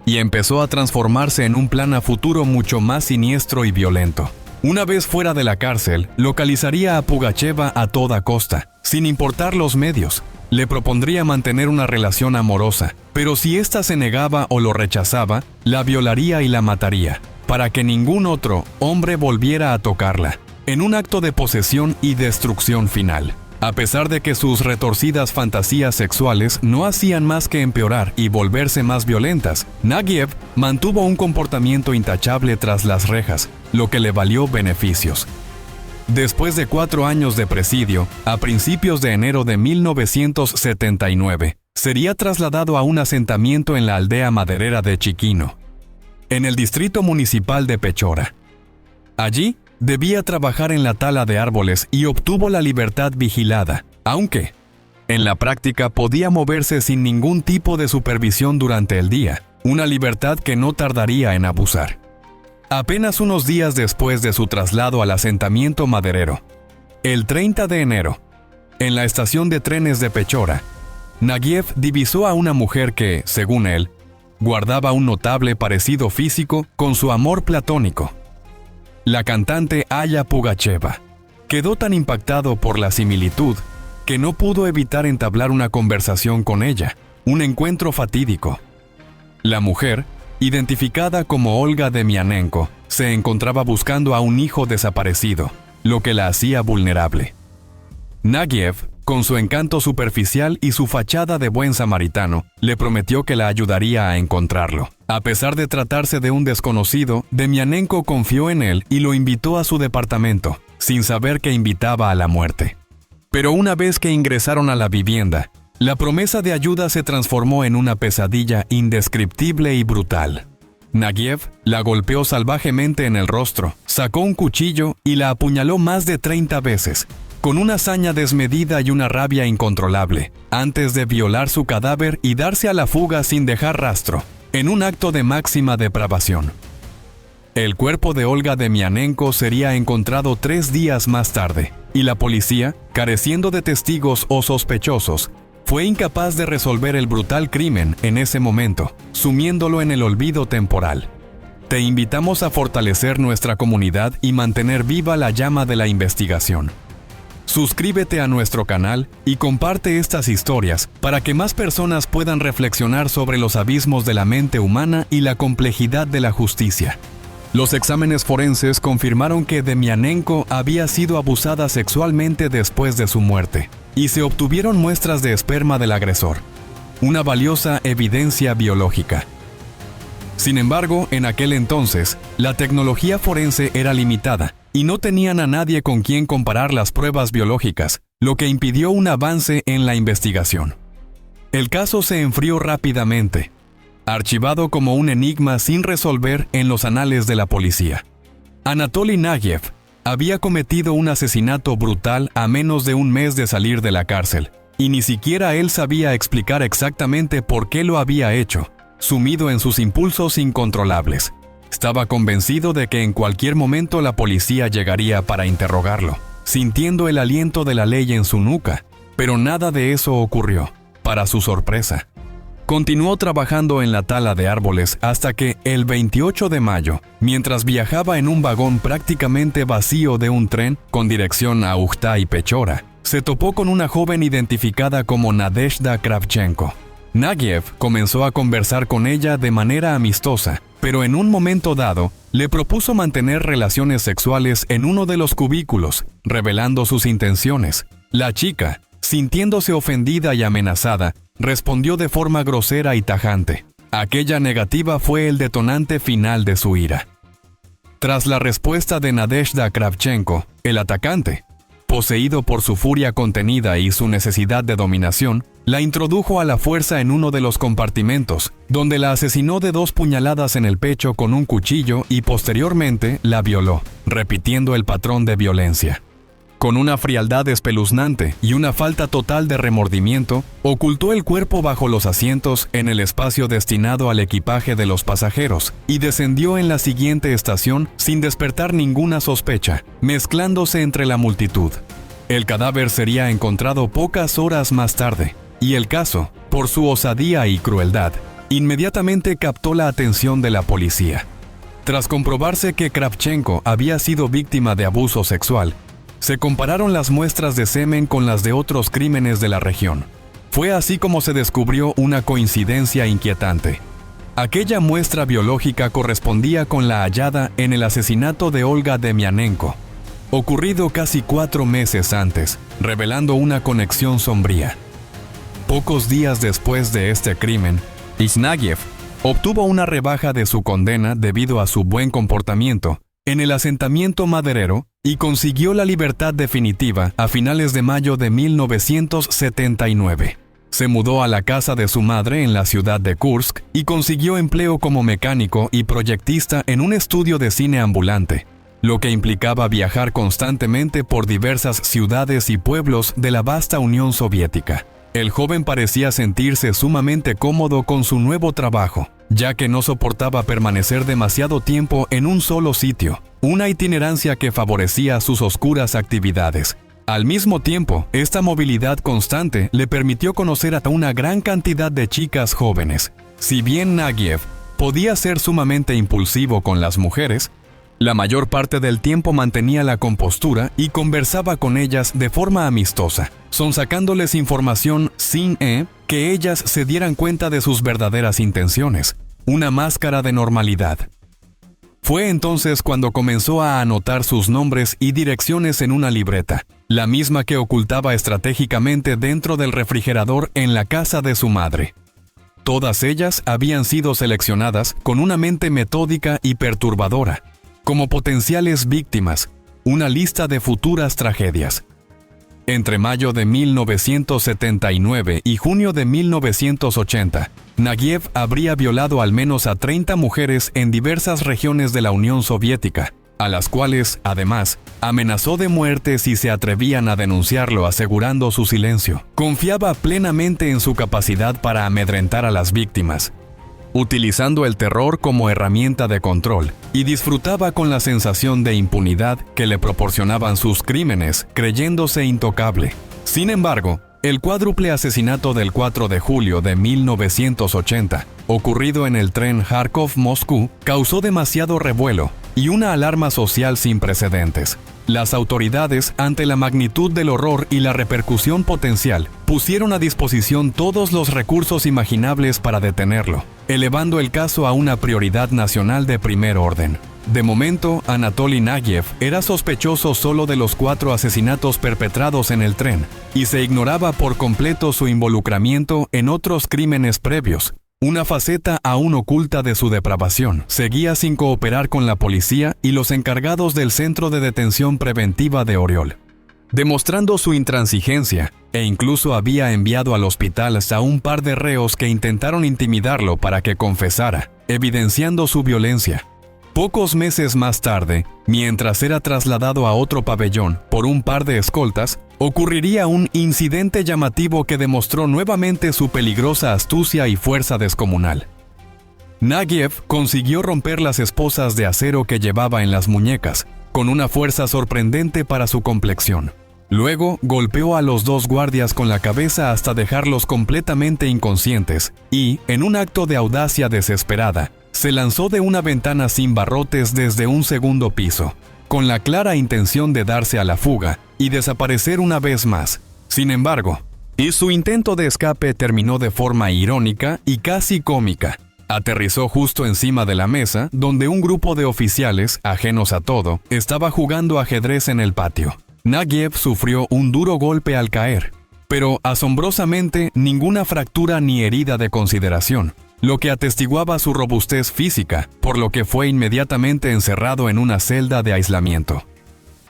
y empezó a transformarse en un plan a futuro mucho más siniestro y violento. Una vez fuera de la cárcel, localizaría a Pugacheva a toda costa, sin importar los medios. Le propondría mantener una relación amorosa, pero si ésta se negaba o lo rechazaba, la violaría y la mataría, para que ningún otro hombre volviera a tocarla, en un acto de posesión y destrucción final. A pesar de que sus retorcidas fantasías sexuales no hacían más que empeorar y volverse más violentas, Nagiev mantuvo un comportamiento intachable tras las rejas, lo que le valió beneficios. Después de 4 años de presidio, a principios de enero de 1979, sería trasladado a un asentamiento en la aldea maderera de Chiquino, en el distrito municipal de Pechora. Allí, debía trabajar en la tala de árboles y obtuvo la libertad vigilada, aunque, en la práctica, podía moverse sin ningún tipo de supervisión durante el día, una libertad que no tardaría en abusar. Apenas unos días después de su traslado al asentamiento maderero, el 30 de enero, en la estación de trenes de Pechora, Nagiev divisó a una mujer que, según él, guardaba un notable parecido físico con su amor platónico, la cantante Alla Pugacheva. Quedó tan impactado por la similitud que no pudo evitar entablar una conversación con ella, un encuentro fatídico. La mujer, identificada como Olga Demianenko, se encontraba buscando a un hijo desaparecido, lo que la hacía vulnerable. Nagiev, con su encanto superficial y su fachada de buen samaritano, le prometió que la ayudaría a encontrarlo. A pesar de tratarse de un desconocido, Demianenko confió en él y lo invitó a su departamento, sin saber que invitaba a la muerte. Pero una vez que ingresaron a la vivienda, la promesa de ayuda se transformó en una pesadilla indescriptible y brutal. Nagiev la golpeó salvajemente en el rostro, sacó un cuchillo y la apuñaló más de 30 veces, con una hazaña desmedida y una rabia incontrolable, antes de violar su cadáver y darse a la fuga sin dejar rastro, en un acto de máxima depravación. El cuerpo de Olga Demianenko sería encontrado 3 días más tarde, y la policía, careciendo de testigos o sospechosos, fue incapaz de resolver el brutal crimen en ese momento, sumiéndolo en el olvido temporal. Te invitamos a fortalecer nuestra comunidad y mantener viva la llama de la investigación. Suscríbete a nuestro canal y comparte estas historias para que más personas puedan reflexionar sobre los abismos de la mente humana y la complejidad de la justicia. Los exámenes forenses confirmaron que Demianenko había sido abusada sexualmente después de su muerte, y se obtuvieron muestras de esperma del agresor, una valiosa evidencia biológica. Sin embargo, en aquel entonces, la tecnología forense era limitada y no tenían a nadie con quien comparar las pruebas biológicas, lo que impidió un avance en la investigación. El caso se enfrió rápidamente, archivado como un enigma sin resolver en los anales de la policía. Anatoly Nagiev había cometido un asesinato brutal a menos de un mes de salir de la cárcel, y ni siquiera él sabía explicar exactamente por qué lo había hecho, sumido en sus impulsos incontrolables. Estaba convencido de que en cualquier momento la policía llegaría para interrogarlo, sintiendo el aliento de la ley en su nuca, pero nada de eso ocurrió, para su sorpresa. Continuó trabajando en la tala de árboles hasta que, el 28 de mayo, mientras viajaba en un vagón prácticamente vacío de un tren con dirección a Ukhta y Pechora, se topó con una joven identificada como Nadezhda Kravchenko. Nagiev comenzó a conversar con ella de manera amistosa, pero en un momento dado, le propuso mantener relaciones sexuales en uno de los cubículos, revelando sus intenciones. La chica, sintiéndose ofendida y amenazada, respondió de forma grosera y tajante. Aquella negativa fue el detonante final de su ira. Tras la respuesta de Nadezhda Kravchenko, el atacante, poseído por su furia contenida y su necesidad de dominación, la introdujo a la fuerza en uno de los compartimentos, donde la asesinó de 2 puñaladas en el pecho con un cuchillo y posteriormente la violó, repitiendo el patrón de violencia. Con una frialdad espeluznante y una falta total de remordimiento, ocultó el cuerpo bajo los asientos en el espacio destinado al equipaje de los pasajeros y descendió en la siguiente estación sin despertar ninguna sospecha, mezclándose entre la multitud. El cadáver sería encontrado pocas horas más tarde, y el caso, por su osadía y crueldad, inmediatamente captó la atención de la policía. Tras comprobarse que Kravchenko había sido víctima de abuso sexual, se compararon las muestras de semen con las de otros crímenes de la región. Fue así como se descubrió una coincidencia inquietante. Aquella muestra biológica correspondía con la hallada en el asesinato de Olga Demianenko, ocurrido casi 4 meses antes, revelando una conexión sombría. Pocos días después de este crimen, Nagiev obtuvo una rebaja de su condena debido a su buen comportamiento en el asentamiento maderero y consiguió la libertad definitiva a finales de mayo de 1979. Se mudó a la casa de su madre en la ciudad de Kursk y consiguió empleo como mecánico y proyectista en un estudio de cine ambulante, lo que implicaba viajar constantemente por diversas ciudades y pueblos de la vasta Unión Soviética. El joven parecía sentirse sumamente cómodo con su nuevo trabajo, ya que no soportaba permanecer demasiado tiempo en un solo sitio, una itinerancia que favorecía sus oscuras actividades. Al mismo tiempo, esta movilidad constante le permitió conocer a una gran cantidad de chicas jóvenes. Si bien Nagiev podía ser sumamente impulsivo con las mujeres, la mayor parte del tiempo mantenía la compostura y conversaba con ellas de forma amistosa, sonsacándoles información sin que ellas se dieran cuenta de sus verdaderas intenciones, una máscara de normalidad. Fue entonces cuando comenzó a anotar sus nombres y direcciones en una libreta, la misma que ocultaba estratégicamente dentro del refrigerador en la casa de su madre. Todas ellas habían sido seleccionadas con una mente metódica y perturbadora, como potenciales víctimas, una lista de futuras tragedias. Entre mayo de 1979 y junio de 1980, Nagiev habría violado al menos a 30 mujeres en diversas regiones de la Unión Soviética, a las cuales, además, amenazó de muerte si se atrevían a denunciarlo, asegurando su silencio. Confiaba plenamente en su capacidad para amedrentar a las víctimas, utilizando el terror como herramienta de control, y disfrutaba con la sensación de impunidad que le proporcionaban sus crímenes, creyéndose intocable. Sin embargo, el cuádruple asesinato del 4 de julio de 1980, ocurrido en el tren Kharkov-Moscú, causó demasiado revuelo y una alarma social sin precedentes. Las autoridades, ante la magnitud del horror y la repercusión potencial, pusieron a disposición todos los recursos imaginables para detenerlo, elevando el caso a una prioridad nacional de primer orden. De momento, Anatoly Nagiev era sospechoso solo de los 4 asesinatos perpetrados en el tren, y se ignoraba por completo su involucramiento en otros crímenes previos. Una faceta aún oculta de su depravación. Seguía sin cooperar con la policía y los encargados del Centro de Detención Preventiva de Oriol, demostrando su intransigencia, e incluso había enviado al hospital a un par de reos que intentaron intimidarlo para que confesara, evidenciando su violencia. Pocos meses más tarde, mientras era trasladado a otro pabellón por un par de escoltas, ocurriría un incidente llamativo que demostró nuevamente su peligrosa astucia y fuerza descomunal. Nagiev consiguió romper las esposas de acero que llevaba en las muñecas, con una fuerza sorprendente para su complexión. Luego golpeó a los 2 guardias con la cabeza hasta dejarlos completamente inconscientes y, en un acto de audacia desesperada, se lanzó de una ventana sin barrotes desde un segundo piso, con la clara intención de darse a la fuga y desaparecer una vez más. Sin embargo, su intento de escape terminó de forma irónica y casi cómica. Aterrizó justo encima de la mesa, donde un grupo de oficiales, ajenos a todo, estaba jugando ajedrez en el patio. Nagiev sufrió un duro golpe al caer, pero asombrosamente ninguna fractura ni herida de consideración, lo que atestiguaba su robustez física, por lo que fue inmediatamente encerrado en una celda de aislamiento.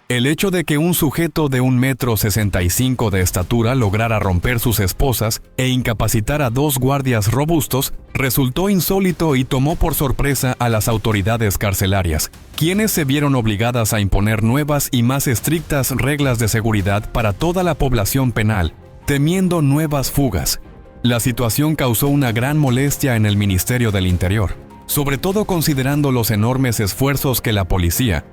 El hecho de que un sujeto de 1,65 m de estatura lograra romper sus esposas e incapacitar a 2 guardias robustos resultó insólito y tomó por sorpresa a las autoridades carcelarias, quienes se vieron obligadas a imponer nuevas y más estrictas reglas de seguridad para toda la población penal, temiendo nuevas fugas. La situación causó una gran molestia en el Ministerio del Interior, sobre todo considerando los enormes esfuerzos que la policía,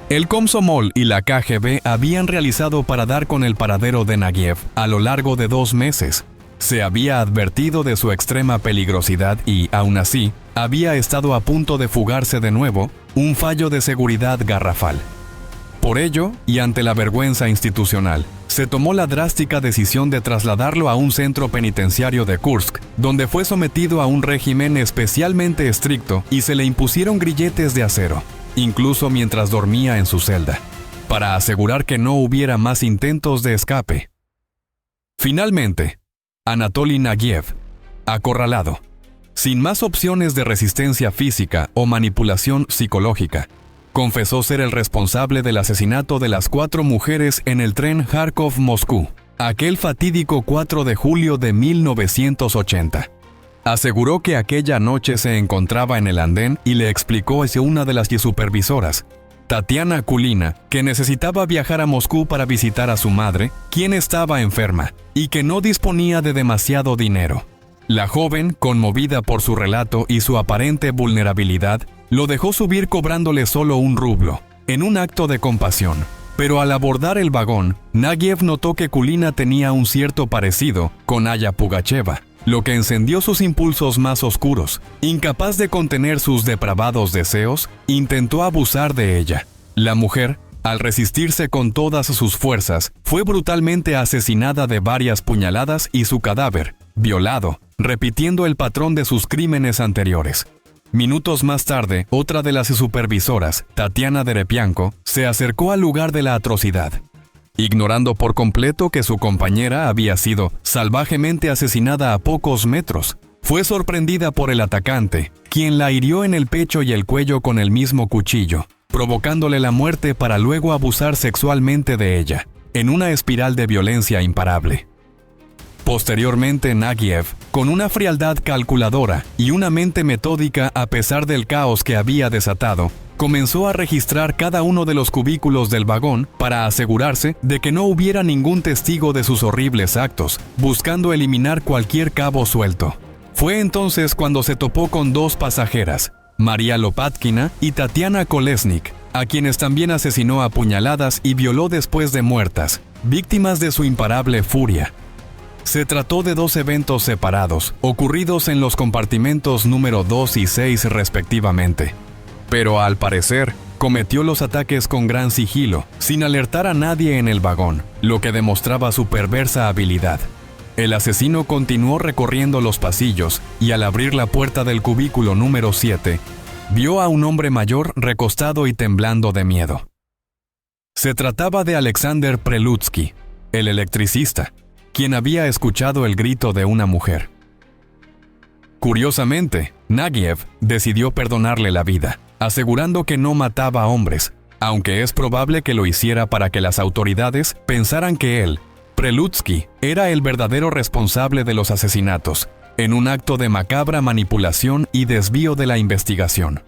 el Komsomol y la KGB habían realizado para dar con el paradero de Nagiev a lo largo de 2 meses. Se había advertido de su extrema peligrosidad y, aún así, había estado a punto de fugarse de nuevo, un fallo de seguridad garrafal. Por ello, y ante la vergüenza institucional, se tomó la drástica decisión de trasladarlo a un centro penitenciario de Kursk, donde fue sometido a un régimen especialmente estricto y se le impusieron grilletes de acero, incluso mientras dormía en su celda, para asegurar que no hubiera más intentos de escape. Finalmente, Anatoly Nagiev, acorralado, sin más opciones de resistencia física o manipulación psicológica, confesó ser el responsable del asesinato de las 4 mujeres en el tren Kharkov-Moscú, aquel fatídico 4 de julio de 1980. Aseguró que aquella noche se encontraba en el andén y le explicó a una de las supervisoras, Tatiana Kulina, que necesitaba viajar a Moscú para visitar a su madre, quien estaba enferma, y que no disponía de demasiado dinero. La joven, conmovida por su relato y su aparente vulnerabilidad, lo dejó subir cobrándole solo 1 rublo, en un acto de compasión. Pero al abordar el vagón, Nagiev notó que Kulina tenía un cierto parecido con Aya Pugacheva, lo que encendió sus impulsos más oscuros. Incapaz de contener sus depravados deseos, intentó abusar de ella. La mujer, al resistirse con todas sus fuerzas, fue brutalmente asesinada de varias puñaladas y su cadáver, violado, repitiendo el patrón de sus crímenes anteriores. Minutos más tarde, otra de las supervisoras, Tatiana Derepianko, se acercó al lugar de la atrocidad. Ignorando por completo que su compañera había sido salvajemente asesinada a pocos metros, fue sorprendida por el atacante, quien la hirió en el pecho y el cuello con el mismo cuchillo, provocándole la muerte para luego abusar sexualmente de ella, en una espiral de violencia imparable. Posteriormente, Nagiev, con una frialdad calculadora y una mente metódica a pesar del caos que había desatado, comenzó a registrar cada uno de los cubículos del vagón para asegurarse de que no hubiera ningún testigo de sus horribles actos, buscando eliminar cualquier cabo suelto. Fue entonces cuando se topó con dos pasajeras, María Lopatkina y Tatiana Kolesnik, a quienes también asesinó a puñaladas y violó después de muertas, víctimas de su imparable furia. Se trató de dos eventos separados, ocurridos en los compartimentos número 2 y 6 respectivamente. Pero al parecer, cometió los ataques con gran sigilo, sin alertar a nadie en el vagón, lo que demostraba su perversa habilidad. El asesino continuó recorriendo los pasillos y al abrir la puerta del cubículo número 7, vio a un hombre mayor recostado y temblando de miedo. Se trataba de Alexander Prelutsky, el electricista, quien había escuchado el grito de una mujer. Curiosamente, Nagiev decidió perdonarle la vida, asegurando que no mataba a hombres, aunque es probable que lo hiciera para que las autoridades pensaran que él, Prelutsky, era el verdadero responsable de los asesinatos, en un acto de macabra manipulación y desvío de la investigación.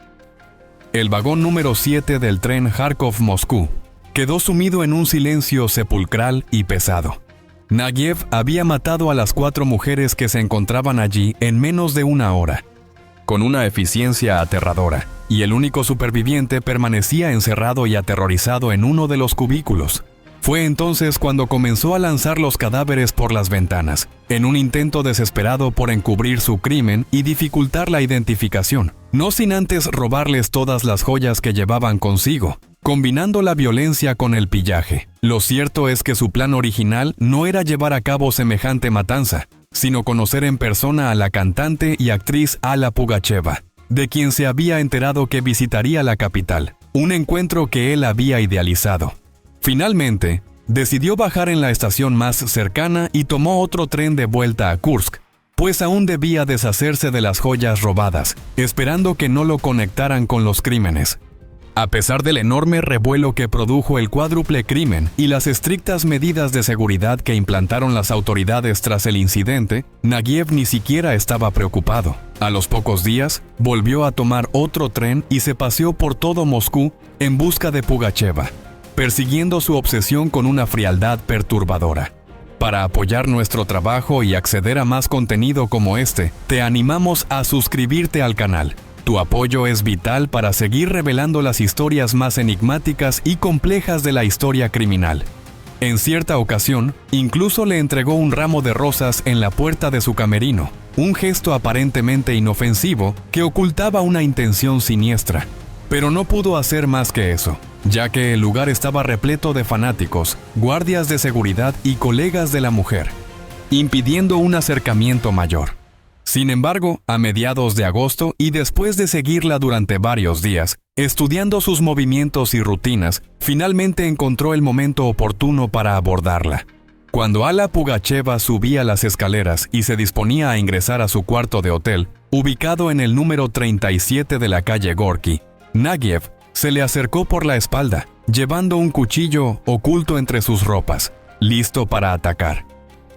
El vagón número 7 del tren Kharkov-Moscú quedó sumido en un silencio sepulcral y pesado. Nagiev había matado a las 4 mujeres que se encontraban allí en menos de una hora, con una eficiencia aterradora, y el único superviviente permanecía encerrado y aterrorizado en uno de los cubículos. Fue entonces cuando comenzó a lanzar los cadáveres por las ventanas, en un intento desesperado por encubrir su crimen y dificultar la identificación, no sin antes robarles todas las joyas que llevaban consigo, combinando la violencia con el pillaje. Lo cierto es que su plan original no era llevar a cabo semejante matanza, sino conocer en persona a la cantante y actriz Alla Pugacheva, de quien se había enterado que visitaría la capital, un encuentro que él había idealizado. Finalmente, decidió bajar en la estación más cercana y tomó otro tren de vuelta a Kursk, pues aún debía deshacerse de las joyas robadas, esperando que no lo conectaran con los crímenes. A pesar del enorme revuelo que produjo el cuádruple crimen y las estrictas medidas de seguridad que implantaron las autoridades tras el incidente, Nagiev ni siquiera estaba preocupado. A los pocos días, volvió a tomar otro tren y se paseó por todo Moscú en busca de Pugacheva, persiguiendo su obsesión con una frialdad perturbadora. Para apoyar nuestro trabajo y acceder a más contenido como este, te animamos a suscribirte al canal. Tu apoyo es vital para seguir revelando las historias más enigmáticas y complejas de la historia criminal. En cierta ocasión, incluso le entregó un ramo de rosas en la puerta de su camerino, un gesto aparentemente inofensivo que ocultaba una intención siniestra. Pero no pudo hacer más que eso, ya que el lugar estaba repleto de fanáticos, guardias de seguridad y colegas de la mujer, impidiendo un acercamiento mayor. Sin embargo, a mediados de agosto y después de seguirla durante varios días, estudiando sus movimientos y rutinas, finalmente encontró el momento oportuno para abordarla. Cuando Alla Pugacheva subía las escaleras y se disponía a ingresar a su cuarto de hotel, ubicado en el número 37 de la calle Gorky, Nagiev se le acercó por la espalda, llevando un cuchillo oculto entre sus ropas, listo para atacar.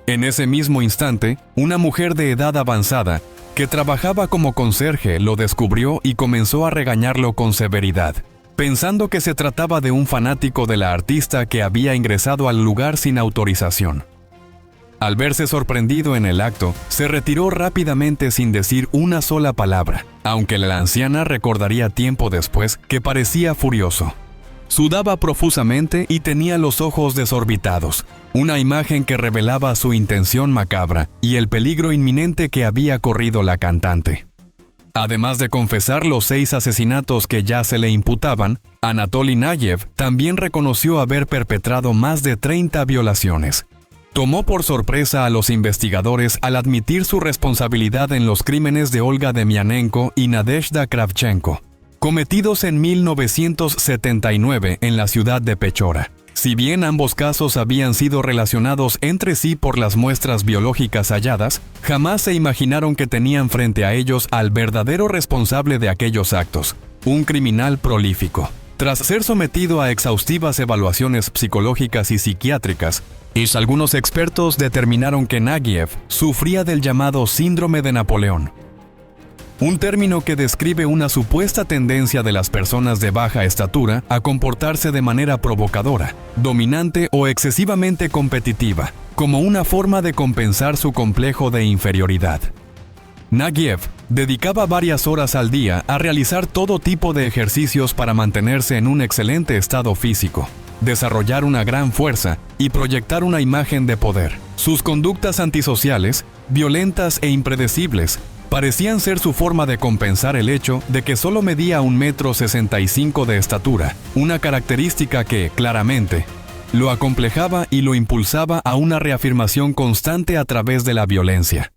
En ese mismo instante, una mujer de edad avanzada, que trabajaba como conserje, lo descubrió y comenzó a regañarlo con severidad, pensando que se trataba de un fanático de la artista que había ingresado al lugar sin autorización. Al verse sorprendido en el acto, se retiró rápidamente sin decir una sola palabra, aunque la anciana recordaría tiempo después que parecía furioso. Sudaba profusamente y tenía los ojos desorbitados, una imagen que revelaba su intención macabra y el peligro inminente que había corrido la cantante. Además de confesar los 6 asesinatos que ya se le imputaban, Anatoly Nagiev también reconoció haber perpetrado más de 30 violaciones. Tomó por sorpresa a los investigadores al admitir su responsabilidad en los crímenes de Olga Demianenko y Nadezhda Kravchenko, cometidos en 1979 en la ciudad de Pechora. Si bien ambos casos habían sido relacionados entre sí por las muestras biológicas halladas, jamás se imaginaron que tenían frente a ellos al verdadero responsable de aquellos actos, un criminal prolífico. Tras ser sometido a exhaustivas evaluaciones psicológicas y psiquiátricas, algunos expertos determinaron que Nagiev sufría del llamado síndrome de Napoleón, un término que describe una supuesta tendencia de las personas de baja estatura a comportarse de manera provocadora, dominante o excesivamente competitiva, como una forma de compensar su complejo de inferioridad. Nagiev dedicaba varias horas al día a realizar todo tipo de ejercicios para mantenerse en un excelente estado físico, desarrollar una gran fuerza y proyectar una imagen de poder. Sus conductas antisociales, violentas e impredecibles, parecían ser su forma de compensar el hecho de que solo medía 1,65 m de estatura, una característica que, claramente, lo acomplejaba y lo impulsaba a una reafirmación constante a través de la violencia.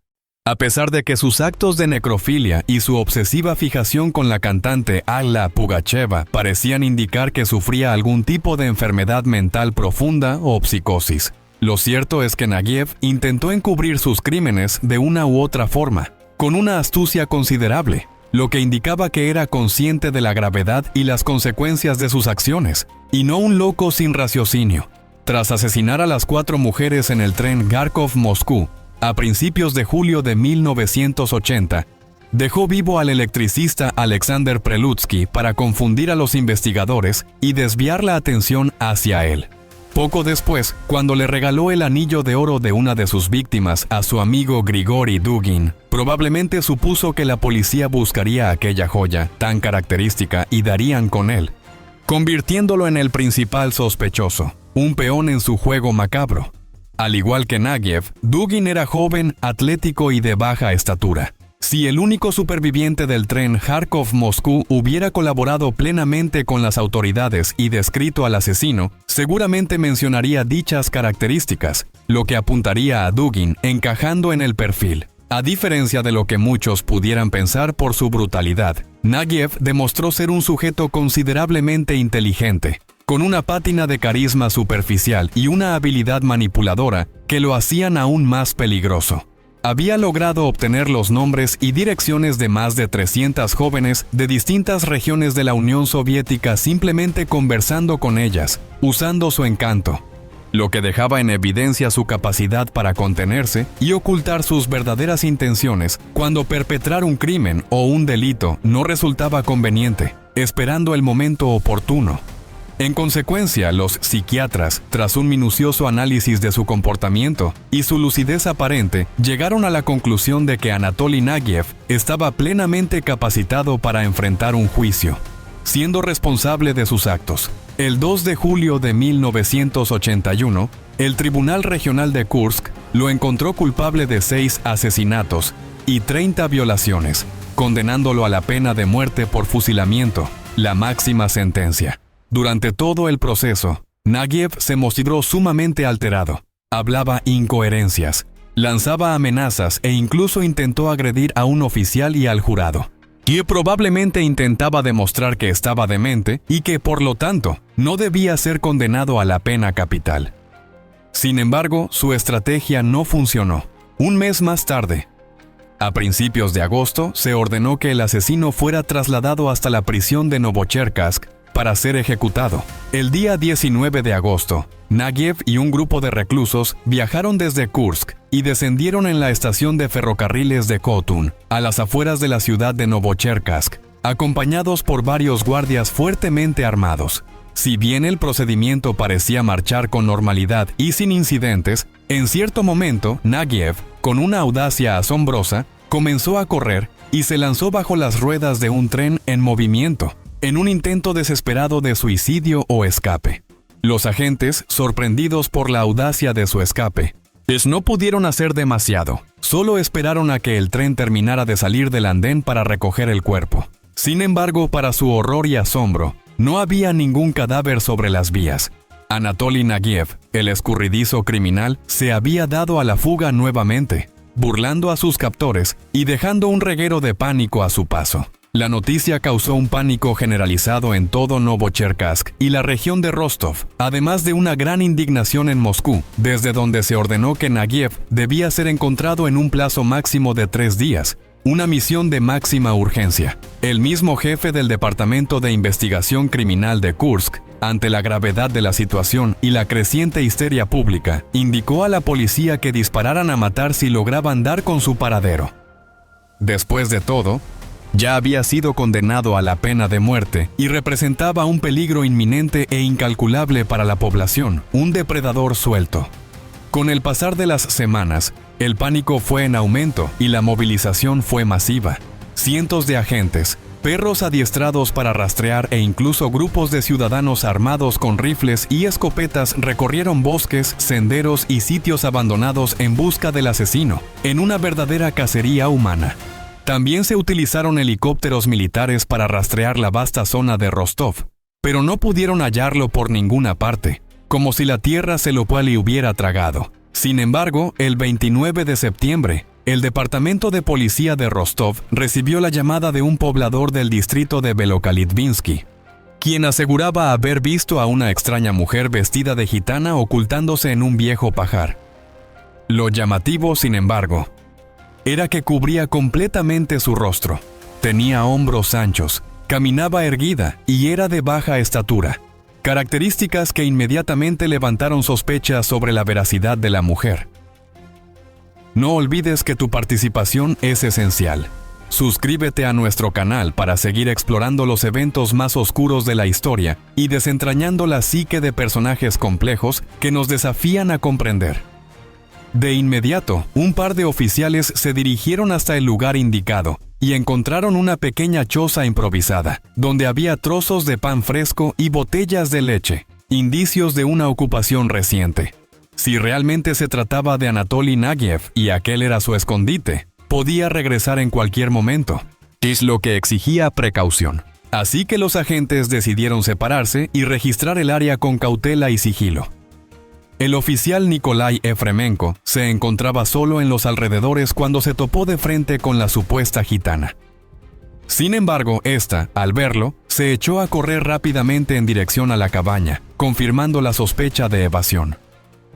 A pesar de que sus actos de necrofilia y su obsesiva fijación con la cantante Alla Pugacheva parecían indicar que sufría algún tipo de enfermedad mental profunda o psicosis, lo cierto es que Nagiev intentó encubrir sus crímenes de una u otra forma, con una astucia considerable, lo que indicaba que era consciente de la gravedad y las consecuencias de sus acciones, y no un loco sin raciocinio. Tras asesinar a las 4 mujeres en el tren Kharkov-Moscú, a principios de julio de 1980, dejó vivo al electricista Alexander Prelutsky para confundir a los investigadores y desviar la atención hacia él. Poco después, cuando le regaló el anillo de oro de una de sus víctimas a su amigo Grigori Dugin, probablemente supuso que la policía buscaría aquella joya tan característica y darían con él, convirtiéndolo en el principal sospechoso, un peón en su juego macabro. Al igual que Nagiev, Dugin era joven, atlético y de baja estatura. Si el único superviviente del tren Kharkov-Moscú hubiera colaborado plenamente con las autoridades y descrito al asesino, seguramente mencionaría dichas características, lo que apuntaría a Dugin encajando en el perfil. A diferencia de lo que muchos pudieran pensar por su brutalidad, Nagiev demostró ser un sujeto considerablemente inteligente, con una pátina de carisma superficial y una habilidad manipuladora que lo hacían aún más peligroso. Había logrado obtener los nombres y direcciones de más de 300 jóvenes de distintas regiones de la Unión Soviética simplemente conversando con ellas, usando su encanto, lo que dejaba en evidencia su capacidad para contenerse y ocultar sus verdaderas intenciones cuando perpetrar un crimen o un delito no resultaba conveniente, esperando el momento oportuno. En consecuencia, los psiquiatras, tras un minucioso análisis de su comportamiento y su lucidez aparente, llegaron a la conclusión de que Anatoly Nagiev estaba plenamente capacitado para enfrentar un juicio, siendo responsable de sus actos. El 2 de julio de 1981, el Tribunal Regional de Kursk lo encontró culpable de 6 asesinatos y 30 violaciones, condenándolo a la pena de muerte por fusilamiento, la máxima sentencia. Durante todo el proceso, Nagiev se mostró sumamente alterado, hablaba incoherencias, lanzaba amenazas e incluso intentó agredir a un oficial y al jurado, y probablemente intentaba demostrar que estaba demente y que, por lo tanto, no debía ser condenado a la pena capital. Sin embargo, su estrategia no funcionó. Un mes más tarde, a principios de agosto, se ordenó que el asesino fuera trasladado hasta la prisión de Novocherkassk para ser ejecutado. El día 19 de agosto, Nagiev y un grupo de reclusos viajaron desde Kursk y descendieron en la estación de ferrocarriles de Khotun, a las afueras de la ciudad de Novocherkassk, acompañados por varios guardias fuertemente armados. Si bien el procedimiento parecía marchar con normalidad y sin incidentes, en cierto momento, Nagiev, con una audacia asombrosa, comenzó a correr y se lanzó bajo las ruedas de un tren en movimiento, en un intento desesperado de suicidio o escape. Los agentes, sorprendidos por la audacia de su escape, no pudieron hacer demasiado. Solo esperaron a que el tren terminara de salir del andén para recoger el cuerpo. Sin embargo, para su horror y asombro, no había ningún cadáver sobre las vías. Anatoly Nagiev, el escurridizo criminal, se había dado a la fuga nuevamente, burlando a sus captores y dejando un reguero de pánico a su paso. La noticia causó un pánico generalizado en todo Novocherkassk y la región de Rostov, además de una gran indignación en Moscú, desde donde se ordenó que Nagiev debía ser encontrado en un plazo máximo de 3 días, una misión de máxima urgencia. El mismo jefe del Departamento de Investigación Criminal de Kursk, ante la gravedad de la situación y la creciente histeria pública, indicó a la policía que dispararan a matar si lograban dar con su paradero. Después de todo, ya había sido condenado a la pena de muerte y representaba un peligro inminente e incalculable para la población, un depredador suelto. Con el pasar de las semanas, el pánico fue en aumento y la movilización fue masiva. Cientos de agentes, perros adiestrados para rastrear e incluso grupos de ciudadanos armados con rifles y escopetas recorrieron bosques, senderos y sitios abandonados en busca del asesino, en una verdadera cacería humana. También se utilizaron helicópteros militares para rastrear la vasta zona de Rostov, pero no pudieron hallarlo por ninguna parte, como si la tierra se lo hubiera tragado. Sin embargo, el 29 de septiembre, el Departamento de Policía de Rostov recibió la llamada de un poblador del distrito de Velokalitvinsky, quien aseguraba haber visto a una extraña mujer vestida de gitana ocultándose en un viejo pajar. Lo llamativo, sin embargo, era que cubría completamente su rostro. Tenía hombros anchos, caminaba erguida y era de baja estatura, características que inmediatamente levantaron sospechas sobre la veracidad de la mujer. No olvides que tu participación es esencial. Suscríbete a nuestro canal para seguir explorando los eventos más oscuros de la historia y desentrañando la psique de personajes complejos que nos desafían a comprender. De inmediato, un par de oficiales se dirigieron hasta el lugar indicado y encontraron una pequeña choza improvisada, donde había trozos de pan fresco y botellas de leche, indicios de una ocupación reciente. Si realmente se trataba de Anatoly Nagiev y aquel era su escondite, podía regresar en cualquier momento, lo que exigía precaución. Así que los agentes decidieron separarse y registrar el área con cautela y sigilo. El oficial Nikolai Efremenko se encontraba solo en los alrededores cuando se topó de frente con la supuesta gitana. Sin embargo, esta, al verlo, se echó a correr rápidamente en dirección a la cabaña, confirmando la sospecha de evasión.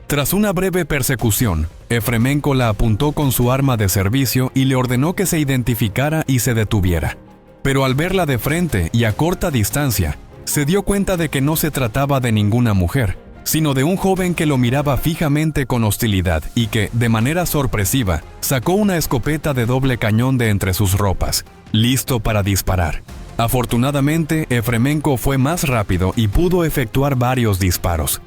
Tras una breve persecución, Efremenko la apuntó con su arma de servicio y le ordenó que se identificara y se detuviera. Pero al verla de frente y a corta distancia, se dio cuenta de que no se trataba de ninguna mujer, sino de un joven que lo miraba fijamente con hostilidad y que, de manera sorpresiva, sacó una escopeta de doble cañón de entre sus ropas, listo para disparar. Afortunadamente, Efremenko fue más rápido y pudo efectuar varios disparos,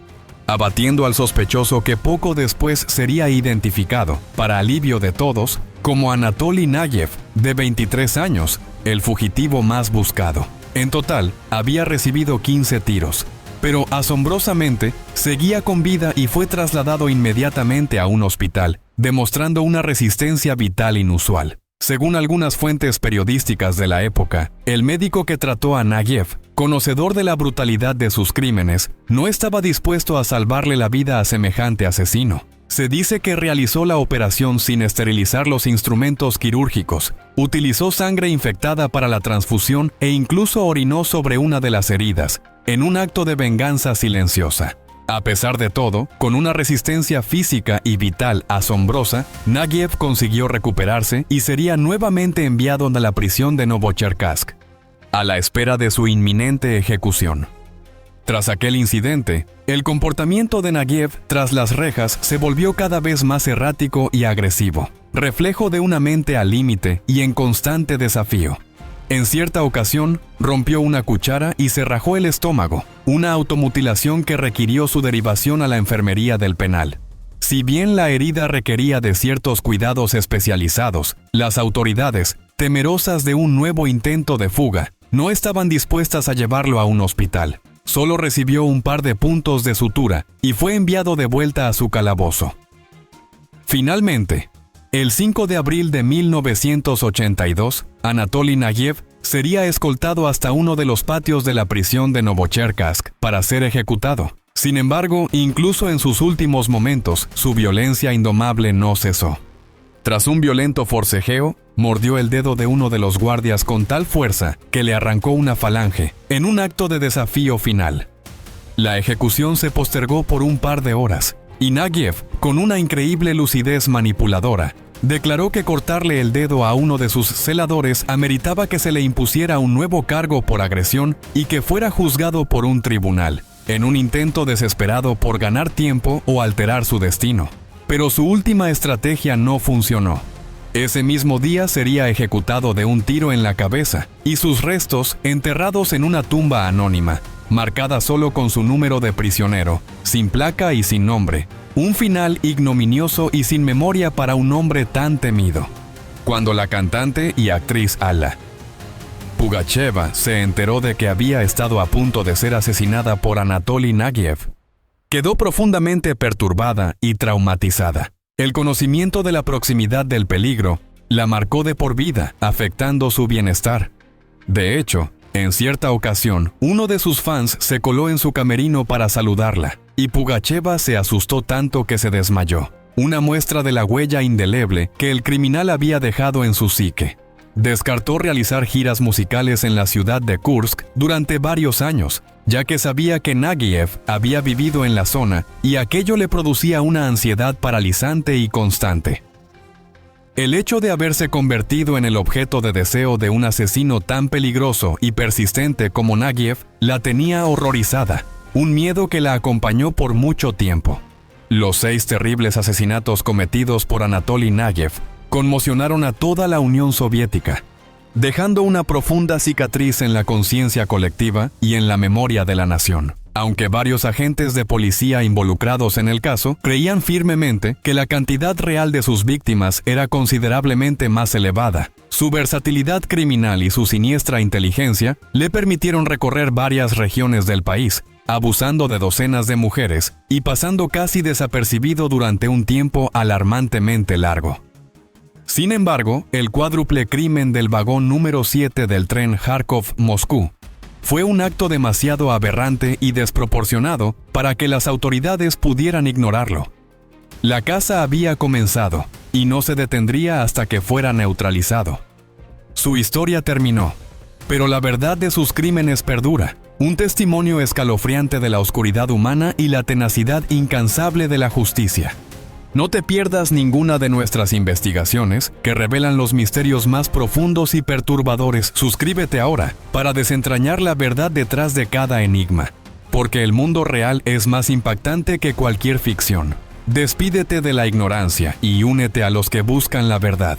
abatiendo al sospechoso que poco después sería identificado, para alivio de todos, como Anatoly Nagiev, de 23 años, el fugitivo más buscado. En total, había recibido 15 tiros. Pero asombrosamente, seguía con vida y fue trasladado inmediatamente a un hospital, demostrando una resistencia vital inusual. Según algunas fuentes periodísticas de la época, el médico que trató a Nagiev, conocedor de la brutalidad de sus crímenes, no estaba dispuesto a salvarle la vida a semejante asesino. Se dice que realizó la operación sin esterilizar los instrumentos quirúrgicos, utilizó sangre infectada para la transfusión e incluso orinó sobre una de las heridas, en un acto de venganza silenciosa. A pesar de todo, con una resistencia física y vital asombrosa, Nagiev consiguió recuperarse y sería nuevamente enviado a la prisión de Novocherkassk, a la espera de su inminente ejecución. Tras aquel incidente, el comportamiento de Nagiev tras las rejas se volvió cada vez más errático y agresivo, reflejo de una mente al límite y en constante desafío. En cierta ocasión, rompió una cuchara y se rajó el estómago, una automutilación que requirió su derivación a la enfermería del penal. Si bien la herida requería de ciertos cuidados especializados, las autoridades, temerosas de un nuevo intento de fuga, no estaban dispuestas a llevarlo a un hospital. Solo recibió un par de puntos de sutura y fue enviado de vuelta a su calabozo. Finalmente, el 5 de abril de 1982, Anatoly Nagiev sería escoltado hasta uno de los patios de la prisión de Novocherkassk para ser ejecutado. Sin embargo, incluso en sus últimos momentos, su violencia indomable no cesó. Tras un violento forcejeo, mordió el dedo de uno de los guardias con tal fuerza que le arrancó una falange, en un acto de desafío final. La ejecución se postergó por un par de horas, y Nagiev, con una increíble lucidez manipuladora, declaró que cortarle el dedo a uno de sus celadores ameritaba que se le impusiera un nuevo cargo por agresión y que fuera juzgado por un tribunal, en un intento desesperado por ganar tiempo o alterar su destino. Pero su última estrategia no funcionó. Ese mismo día sería ejecutado de un tiro en la cabeza y sus restos enterrados en una tumba anónima, marcada solo con su número de prisionero, sin placa y sin nombre. Un final ignominioso y sin memoria para un hombre tan temido. Cuando la cantante y actriz Alla Pugacheva se enteró de que había estado a punto de ser asesinada por Anatoly Nagiev, quedó profundamente perturbada y traumatizada. El conocimiento de la proximidad del peligro la marcó de por vida, afectando su bienestar. De hecho, en cierta ocasión, uno de sus fans se coló en su camerino para saludarla, y Pugacheva se asustó tanto que se desmayó. Una muestra de la huella indeleble que el criminal había dejado en su psique. Descartó realizar giras musicales en la ciudad de Kursk durante varios años, ya que sabía que Nagiev había vivido en la zona y aquello le producía una ansiedad paralizante y constante. El hecho de haberse convertido en el objeto de deseo de un asesino tan peligroso y persistente como Nagiev la tenía horrorizada, un miedo que la acompañó por mucho tiempo. Los 6 terribles asesinatos cometidos por Anatoly Nagiev conmocionaron a toda la Unión Soviética, dejando una profunda cicatriz en la conciencia colectiva y en la memoria de la nación. Aunque varios agentes de policía involucrados en el caso creían firmemente que la cantidad real de sus víctimas era considerablemente más elevada, su versatilidad criminal y su siniestra inteligencia le permitieron recorrer varias regiones del país, abusando de docenas de mujeres y pasando casi desapercibido durante un tiempo alarmantemente largo. Sin embargo, el cuádruple crimen del vagón número 7 del tren Kharkov-Moscú fue un acto demasiado aberrante y desproporcionado para que las autoridades pudieran ignorarlo. La caza había comenzado y no se detendría hasta que fuera neutralizado. Su historia terminó, pero la verdad de sus crímenes perdura, un testimonio escalofriante de la oscuridad humana y la tenacidad incansable de la justicia. No te pierdas ninguna de nuestras investigaciones que revelan los misterios más profundos y perturbadores. Suscríbete ahora para desentrañar la verdad detrás de cada enigma, porque el mundo real es más impactante que cualquier ficción. Despídete de la ignorancia y únete a los que buscan la verdad.